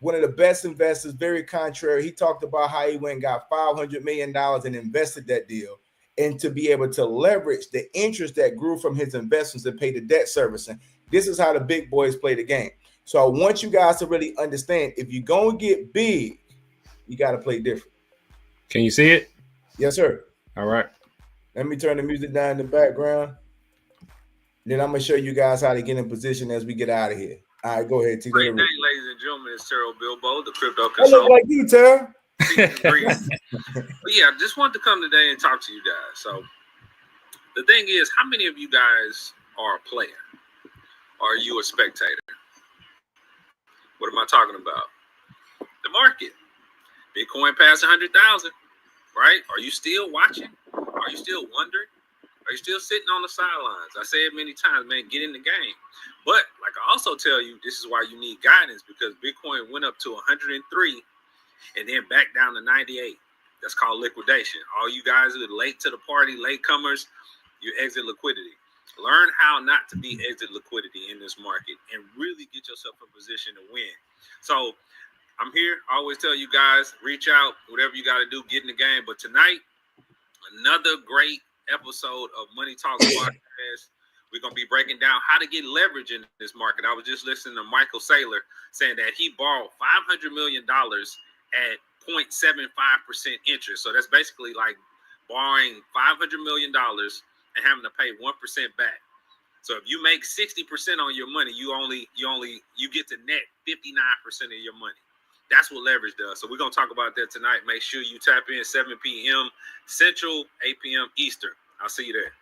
Speaker 12: one of the best investors, very contrary, he talked about how he went and got $500 million and invested that deal, and to be able to leverage the interest that grew from his investments to pay the debt servicing. This is how the big boys play the game. So I want you guys to really understand, if you're going to get big, you got to play different.
Speaker 1: Can you see it?
Speaker 12: Yes, sir.
Speaker 1: All right.
Speaker 12: Let me turn the music down in the background. Then I'm going to show you guys how to get in position as we get out of here. All right, go ahead.
Speaker 13: Great day, ladies and gentlemen. It's Terrell Bilbo, the crypto
Speaker 12: consultant. I look like you, Terrell.
Speaker 13: But yeah, I just wanted to come today and talk to you guys. So the thing is, how many of you guys are a player? Are you a spectator? What am I talking about? The market. Bitcoin passed 100,000, right? Are you still watching? Are you still wondering? Are you still sitting on the sidelines? I say it many times, man, get in the game. But like I also tell you, this is why you need guidance, because Bitcoin went up to 103 and then back down to 98. That's called liquidation. All you guys who are late to the party, latecomers, you exit liquidity. Learn how not to be exit liquidity in this market and really get yourself in position to win. So I'm here. I always tell you guys, reach out, whatever you got to do, get in the game. But tonight, another great episode of Money Talk Podcast. We're going to be breaking down how to get leverage in this market. I was just listening to Michael Saylor saying that he borrowed $500 million at 0.75% interest. So that's basically like borrowing $500 million and having to pay 1% back. So if you make 60% on your money, you get to net 59% of your money. That's what leverage does. So we're going to talk about that tonight. Make sure you tap in 7 p.m. Central, 8 p.m. Eastern. I'll see you there.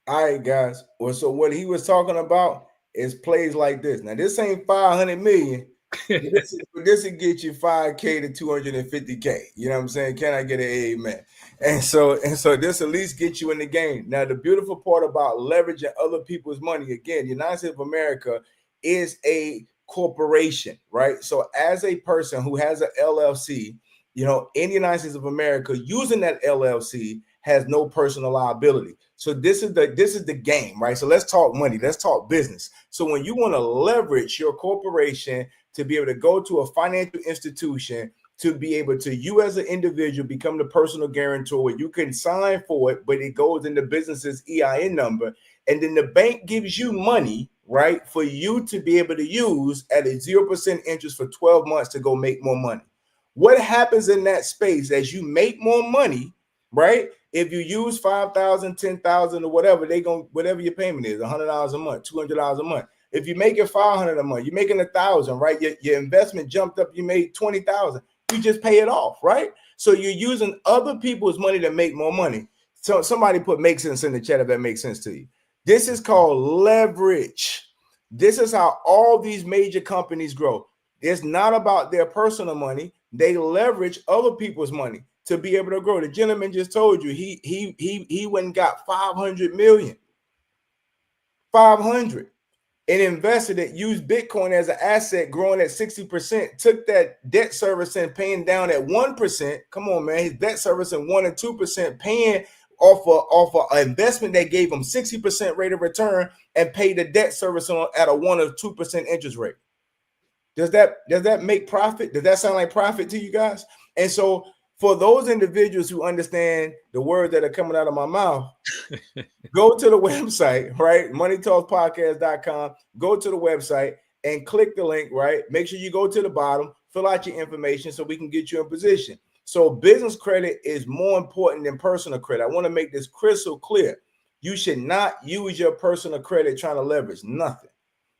Speaker 12: All right, guys. Well, so what he was talking about is plays like this. Now, this ain't 500 million. This will get you 5K to 250K. You know what I'm saying? Can I get an amen? And so this at least get you in the game. Now, the beautiful part about leveraging other people's money, again, the United States of America is a corporation, right? So as a person who has an LLC, you know, in the United States of America, using that LLC has no personal liability. So this is the game, right? So let's talk money. Let's talk business. So when you want to leverage your corporation to be able to go to a financial institution, to be able to, you as an individual, become the personal guarantor, you can sign for it, but it goes in the business's EIN number. And then the bank gives you money, right, for you to be able to use at a 0% interest for 12 months to go make more money. What happens in that space as you make more money, right? If you use 5,000, 10,000 or whatever, whatever your payment is, $100 a month, $200 a month. If you make it 500 a month, you're making 1,000, right? Your investment jumped up, you made 20,000. You just pay it off, right? So you're using other people's money to make more money. So somebody put make sense in the chat if that makes sense to you. This is called leverage. This is how all these major companies grow. It's not about their personal money. They leverage other people's money to be able to grow. The gentleman just told you he went and got 500 million. 500. And invested it, used Bitcoin as an asset, growing at 60%, took that debt service and paying down at 1%. Come on, man. His debt service in 1 and 2%, paying off an investment that gave him 60% rate of return and paid the debt service on at a 1 or 2% interest rate. Does that make profit? Does that sound like profit to you guys? And so for those individuals who understand the words that are coming out of my mouth, go to the website, right? moneytalkpodcast.com. Go to the website and click the link, right? Make sure you go to the bottom, fill out your information so we can get you in position. So business credit is more important than personal credit. I want to make this crystal clear. You should not use your personal credit trying to leverage nothing.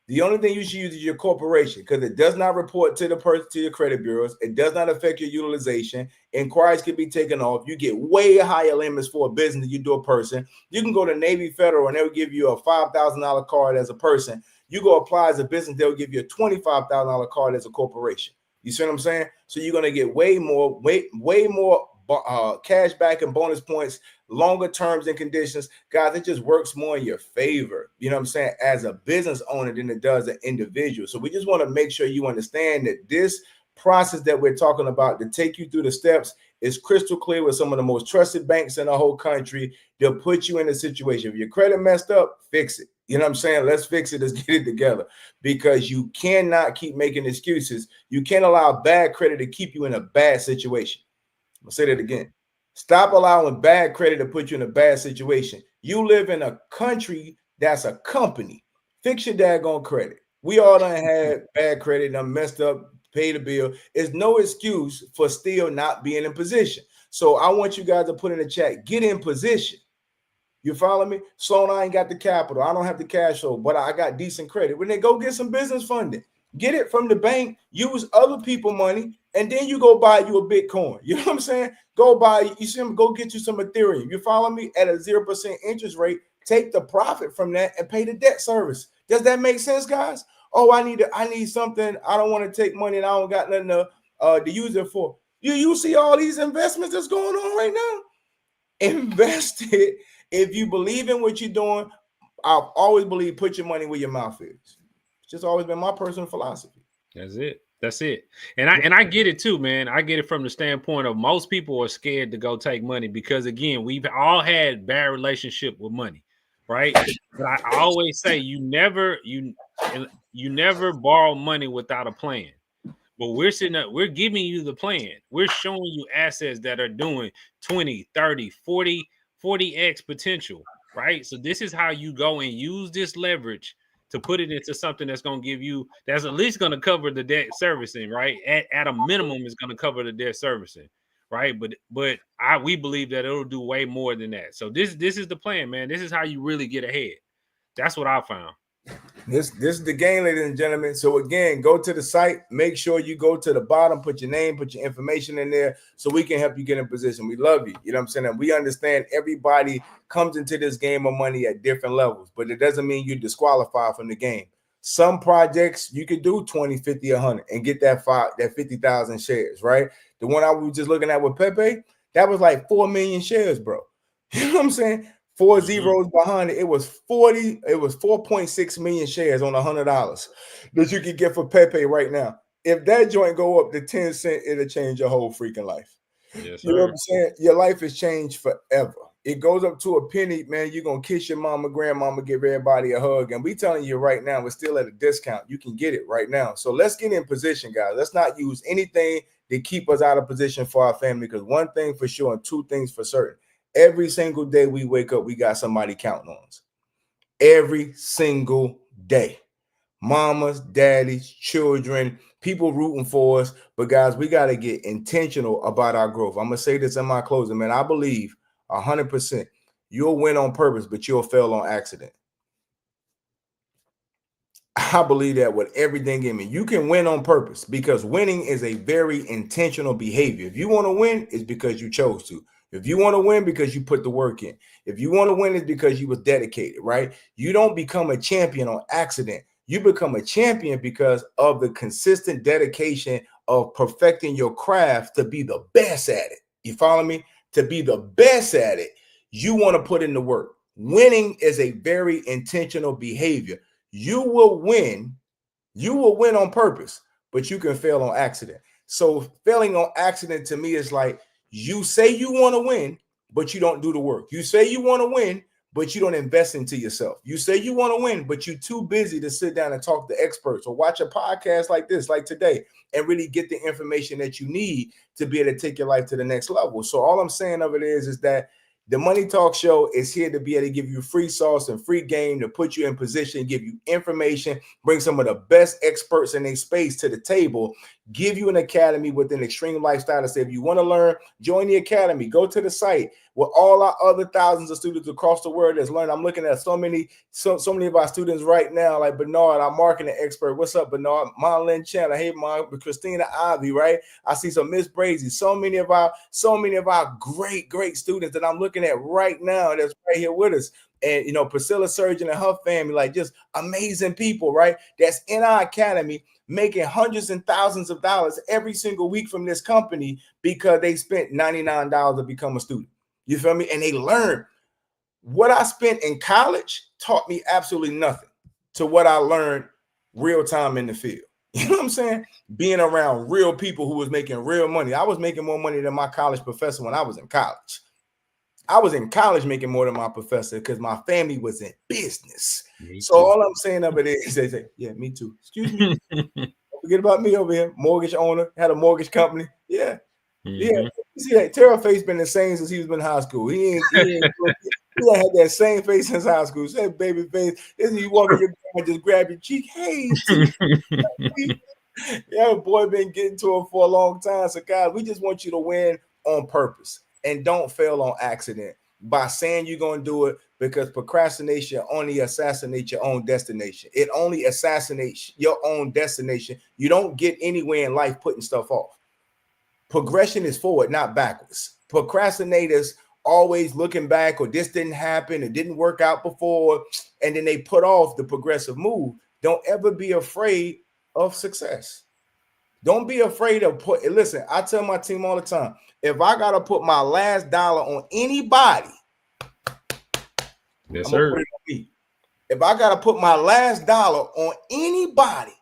Speaker 12: The only thing you should use is your corporation, because it does not report to your credit bureaus. It does not affect your utilization. Inquiries can be taken off. You get way higher limits for a business than you do a person. You can go to Navy Federal and they'll give you a $5,000 card as a person. You go apply as a business, they'll give you a $25,000 card as a corporation. You see what I'm saying? So you're going to get way more cash back and bonus points, longer terms and conditions. Guys, it just works more in your favor, you know what I'm saying, as a business owner than it does an individual. So we just want to make sure you understand that this process that we're talking about to take you through the steps is crystal clear with some of the most trusted banks in the whole country. They'll put you in a situation. If your credit messed up, fix it. You know what I'm saying? Let's fix it. Let's get it together, because you cannot keep making excuses. You can't allow bad credit to keep you in a bad situation. I'll say that again. Stop allowing bad credit to put you in a bad situation. You live in a country that's a company. Fix your daggone credit. We all done had bad credit, done messed up, paid a bill. It's no excuse for still not being in position. So I want you guys to put in the chat, get in position. You follow me? Sloan, I ain't got the capital. I don't have the cash flow, but I got decent credit. When they go get some business funding, get it from the bank, use other people's money, and then you go buy you a Bitcoin. You know what I'm saying? Go get you some Ethereum. You follow me? At a 0% interest rate, take the profit from that and pay the debt service. Does that make sense, guys? Oh, I need something. I don't want to take money and I don't got nothing to use it for. You see all these investments that's going on right now? Invest it. If you believe in what you're doing, I've always believed put your money where your mouth is. It's just always been my personal philosophy.
Speaker 1: That's it. And I get it too, man. I get it from the standpoint of most people are scared to go take money because, again, we've all had bad relationship with money, right? But I always say you never borrow money without a plan. But we're giving you the plan. We're showing you assets that are doing 20, 30, 40x potential, right? So this is how you go and use this leverage to put it into something that's going to give you, that's at least going to cover the debt servicing, right? At a minimum, it's going to cover the debt servicing, right? But we believe that it'll do way more than that. So this is the plan, man. This is how you really get ahead. That's what I found.
Speaker 12: This is the game, ladies and gentlemen. So again, go to the site. Make sure you go to the bottom, put your name, put your information in there, so we can help you get in position. We love you. You know what I'm saying? And we understand everybody comes into this game of money at different levels, but it doesn't mean you're disqualified from the game. Some projects you could do 20, 50, 100 and get that 50,000 shares, right? The one I was just looking at with Pepe, that was like 4 million shares, bro. You know what I'm saying? 4 zeros behind it. It was 4.6 million shares on $100 that you could get for Pepe right now. If that joint go up to 10 cents, it'll change your whole freaking life.
Speaker 1: Yes, sir.
Speaker 12: You know what I'm saying? Your life has changed forever. It goes up to a penny, man. You're gonna kiss your mama, grandmama, give everybody a hug. And we telling you right now, we're still at a discount. You can get it right now. So let's get in position, guys. Let's not use anything to keep us out of position for our family. Because one thing for sure and two things for certain. Every single day we wake up, we got somebody counting on us. Every single day. Mamas, daddies, children, people rooting for us. But guys, we got to get intentional about our growth. I'm going to say this in my closing, man. I believe 100% you'll win on purpose, but you'll fail on accident. I believe that with everything in me. You can win on purpose because winning is a very intentional behavior. If you want to win, it's because you chose to. If you want to win, because you put the work in. If you want to win, it's because you was dedicated, right? You don't become a champion on accident. You become a champion because of the consistent dedication of perfecting your craft to be the best at it. You follow me? To be the best at it, you want to put in the work. Winning is a very intentional behavior. You will win on purpose, but you can fail on accident. So failing on accident to me is like, you say you want to win, but you don't do the work. You say you want to win, but you don't invest into yourself. You say you want to win, but you're too busy to sit down and talk to experts or watch a podcast like this, like today, and really get the information that you need to be able to take your life to the next level. So all I'm saying of it is that the Money Talk Show is here to be able to give you free sauce and free game to put you in position, give you information, bring some of the best experts in their space to the table, give you an academy with an extreme lifestyle to say, if you want to learn, join the academy, go to the site with all our other thousands of students across the world that's learning. I'm looking at so many of our students right now, like Bernard, our marketing expert. What's up, Bernard? Marlon Chandler. Hey, Mom, Christina Ivy, right? I see some Miss Brazy. So many of our great students that I'm looking at right now that's right here with us. And, you know, Priscilla Surgeon and her family, like just amazing people, right? That's in our academy, making hundreds and thousands of dollars every single week from this company because they spent $99 to become a student. You feel me? And they learned. What I spent in college taught me absolutely nothing to what I learned real time in the field. You know what I'm saying? Being around real people who was making real money. I was making more money than my college professor when I was in college. I was in college making more than my professor because my family was in business. So all I'm saying of it is they say, yeah, me too. Excuse me. Don't forget about me over here. Mortgage owner, had a mortgage company. Yeah. Yeah. You see that Terrell face been the same since he was in high school. He ain't had that same face since high school. That baby face. Isn't he walking your grandma, just grab your cheek? Hey, yeah, boy, been getting to him for a long time. So guys, we just want you to win on purpose and don't fail on accident by saying you're going to do it, because procrastination only assassinates your own destination. It only assassinates your own destination. You don't get anywhere in life putting stuff off. Progression is forward, not backwards. Procrastinators always looking back, or this didn't happen, it didn't work out before, and then they put off the progressive move. Don't ever be afraid of success. Don't be afraid of listen, I tell my team all the time, if I got to put my last dollar on anybody,
Speaker 1: yes,
Speaker 12: I'm
Speaker 1: sir.
Speaker 12: gonna put it on me. If I got to put my last dollar on anybody,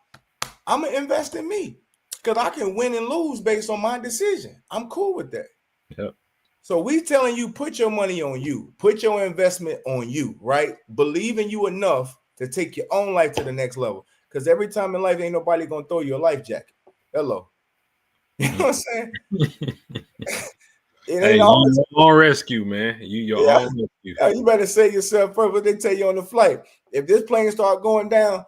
Speaker 12: I'm going to invest in me. Because I can win and lose based on my decision. I'm cool with that.
Speaker 1: Yep.
Speaker 12: So we telling you, put your money on you. Put your investment on you, right? Believe in you enough to take your own life to the next level. Because every time in life, ain't nobody going to throw you a life jacket. Hello. You know what I'm saying?
Speaker 1: Hey, you on rescue, man. You're on rescue.
Speaker 12: You better save yourself first. What they tell you on the flight. If this plane start going down,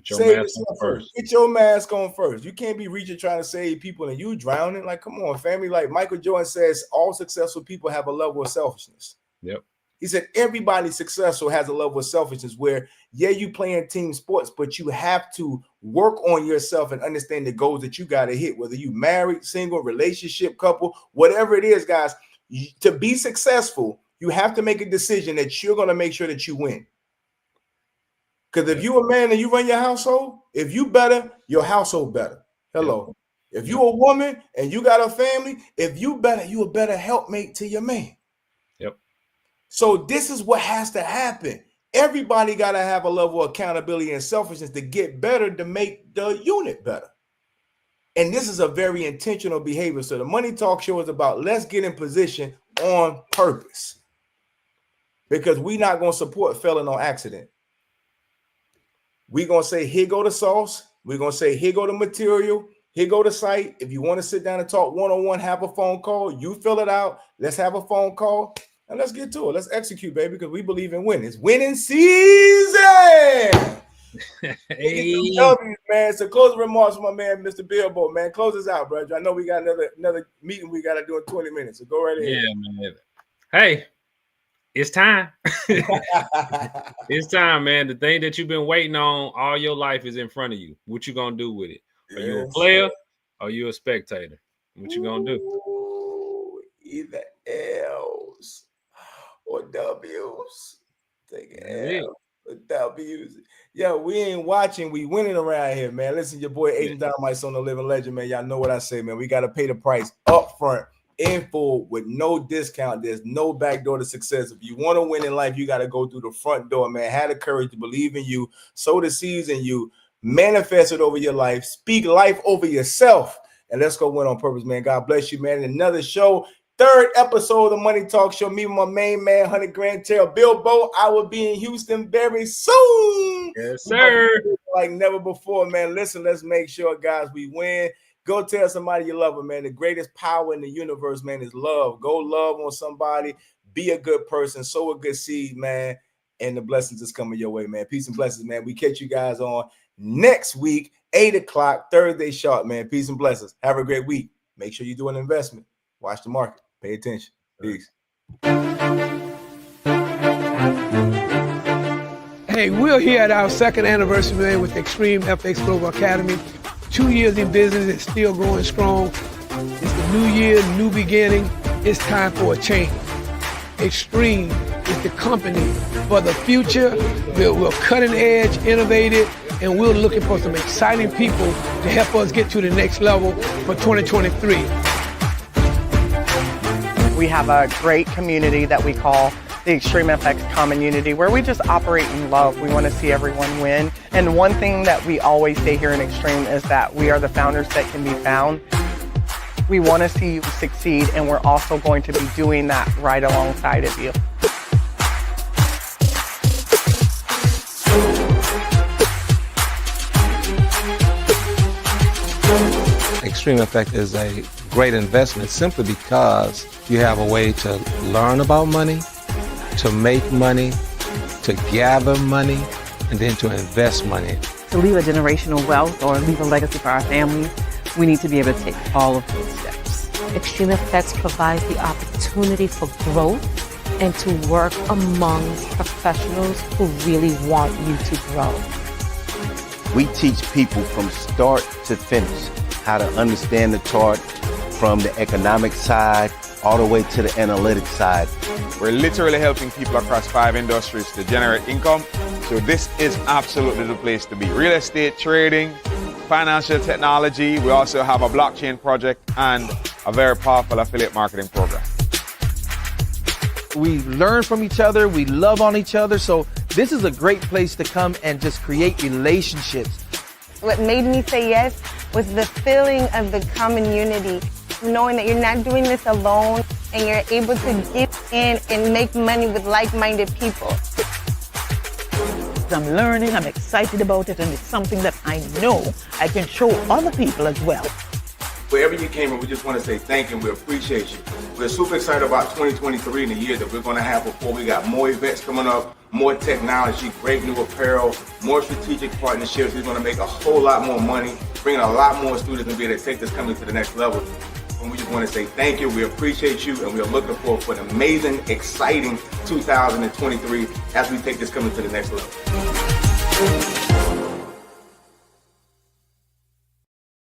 Speaker 12: save yourself first. Get your mask on first. You can't be reaching trying to save people and you drowning. Like, come on, family. Like Michael Jordan says, all successful people have a level of selfishness.
Speaker 1: Yep.
Speaker 12: He said everybody successful has a level of selfishness where, yeah, you playing team sports, but you have to work on yourself and understand the goals that you got to hit, whether you married, single, relationship, couple, whatever it is, guys. To be successful, you have to make a decision that you're going to make sure that you win. Because if you're a man and you run your household, if you better, your household better. Hello. If you're a woman and you got a family, if you better, you a better helpmate to your man.
Speaker 1: Yep.
Speaker 12: So this is what has to happen. Everybody got to have a level of accountability and selfishness to get better, to make the unit better. And this is a very intentional behavior. So the Money Talk Show is about, let's get in position on purpose. Because we're not going to support failing on accident. We're going to say, here go the sauce. We're going to say, here go the material. Here go the site. If you want to sit down and talk one-on-one, have a phone call. You fill it out. Let's have a phone call. And let's get to it. Let's execute, baby, because we believe in winning. It's winning season.
Speaker 1: Hey.
Speaker 12: W's, man. So closing remarks from my man, Mr. Billboard, man. Close us out, bro. I know we got another meeting we got to do in 20 minutes. So go right ahead.
Speaker 1: Yeah, man. Hey, it's time. It's time, man. The thing that you've been waiting on all your life is in front of you. What you gonna do with it? Are you a player or are you a spectator? What you gonna do?
Speaker 12: Either L's or W's. Take an L or W's. Yo, we ain't watching. We winning around here, man. Listen, your boy Aiden Dynamite's on the Living Legend, man. Y'all know what I say, man. We got to pay the price up front, in full, with no discount. There's no back door to success. If you want to win in life, you got to go through the front door, man. Have the courage to believe in you, sow the seeds in you, manifest it over your life, speak life over yourself, and let's go win on purpose, man. God bless you, man. Another show, third episode of the Money Talk Show. Me and my main man, 100 Grand Tail Bilbo. I will be in Houston very soon.
Speaker 1: Yes, sir.
Speaker 12: Like never before, man. Listen, let's make sure, guys, we win. Go tell somebody you love them, man. The greatest power in the universe, man, is love. Go love on somebody. Be a good person. Sow a good seed, man. And the blessings is coming your way, man. Peace and blessings, man. We catch you guys on next week, 8 o'clock, Thursday sharp, man. Peace and blessings. Have a great week. Make sure you do an investment. Watch the market. Pay attention. Peace.
Speaker 2: Hey, we're here at our second anniversary, man, with Extreme FX Global Academy. 2 years in business, it's still going strong. It's the new year, new beginning. It's time for a change. Extreme is the company for the future. We're cutting edge, innovative, and we're looking for some exciting people to help us get to the next level for 2023.
Speaker 3: We have a great community that we call the Extreme FX Community, where we just operate in love. We want to see everyone win. And one thing that we always say here in Extreme is that we are the founders that can be found. We want to see you succeed, and we're also going to be doing that right alongside of you.
Speaker 4: Extreme Effect is a great investment simply because you have a way to learn about money, to make money, to gather money, and then to invest money.
Speaker 5: To leave a generational wealth or leave a legacy for our families, we need to be able to take all of those steps.
Speaker 6: Extreme FX provides the opportunity for growth and to work among professionals who really want you to grow.
Speaker 7: We teach people from start to finish how to understand the chart from the economic side all the way to the analytics side.
Speaker 8: We're literally helping people across 5 industries to generate income. So this is absolutely the place to be. Real estate, trading, financial technology. We also have a blockchain project and a very powerful affiliate marketing program.
Speaker 9: We learn from each other. We love on each other. So this is a great place to come and just create relationships.
Speaker 10: What made me say yes was the feeling of the community, knowing that you're not doing this alone and you're able to get in and make money with like-minded people.
Speaker 14: I'm learning, I'm excited about it, and it's something that I know I can show other people as well.
Speaker 11: Wherever you came in, we just want to say thank you and we appreciate you. We're super excited about 2023 and the year that we're going to have before. We got more events coming up, more technology, great new apparel, more strategic partnerships. We're going to make a whole lot more money, bring a lot more students and be able to take this company to the next level. And we just want to say thank you. We appreciate you, and we are looking forward for an amazing, exciting 2023 as we take this coming to the next level.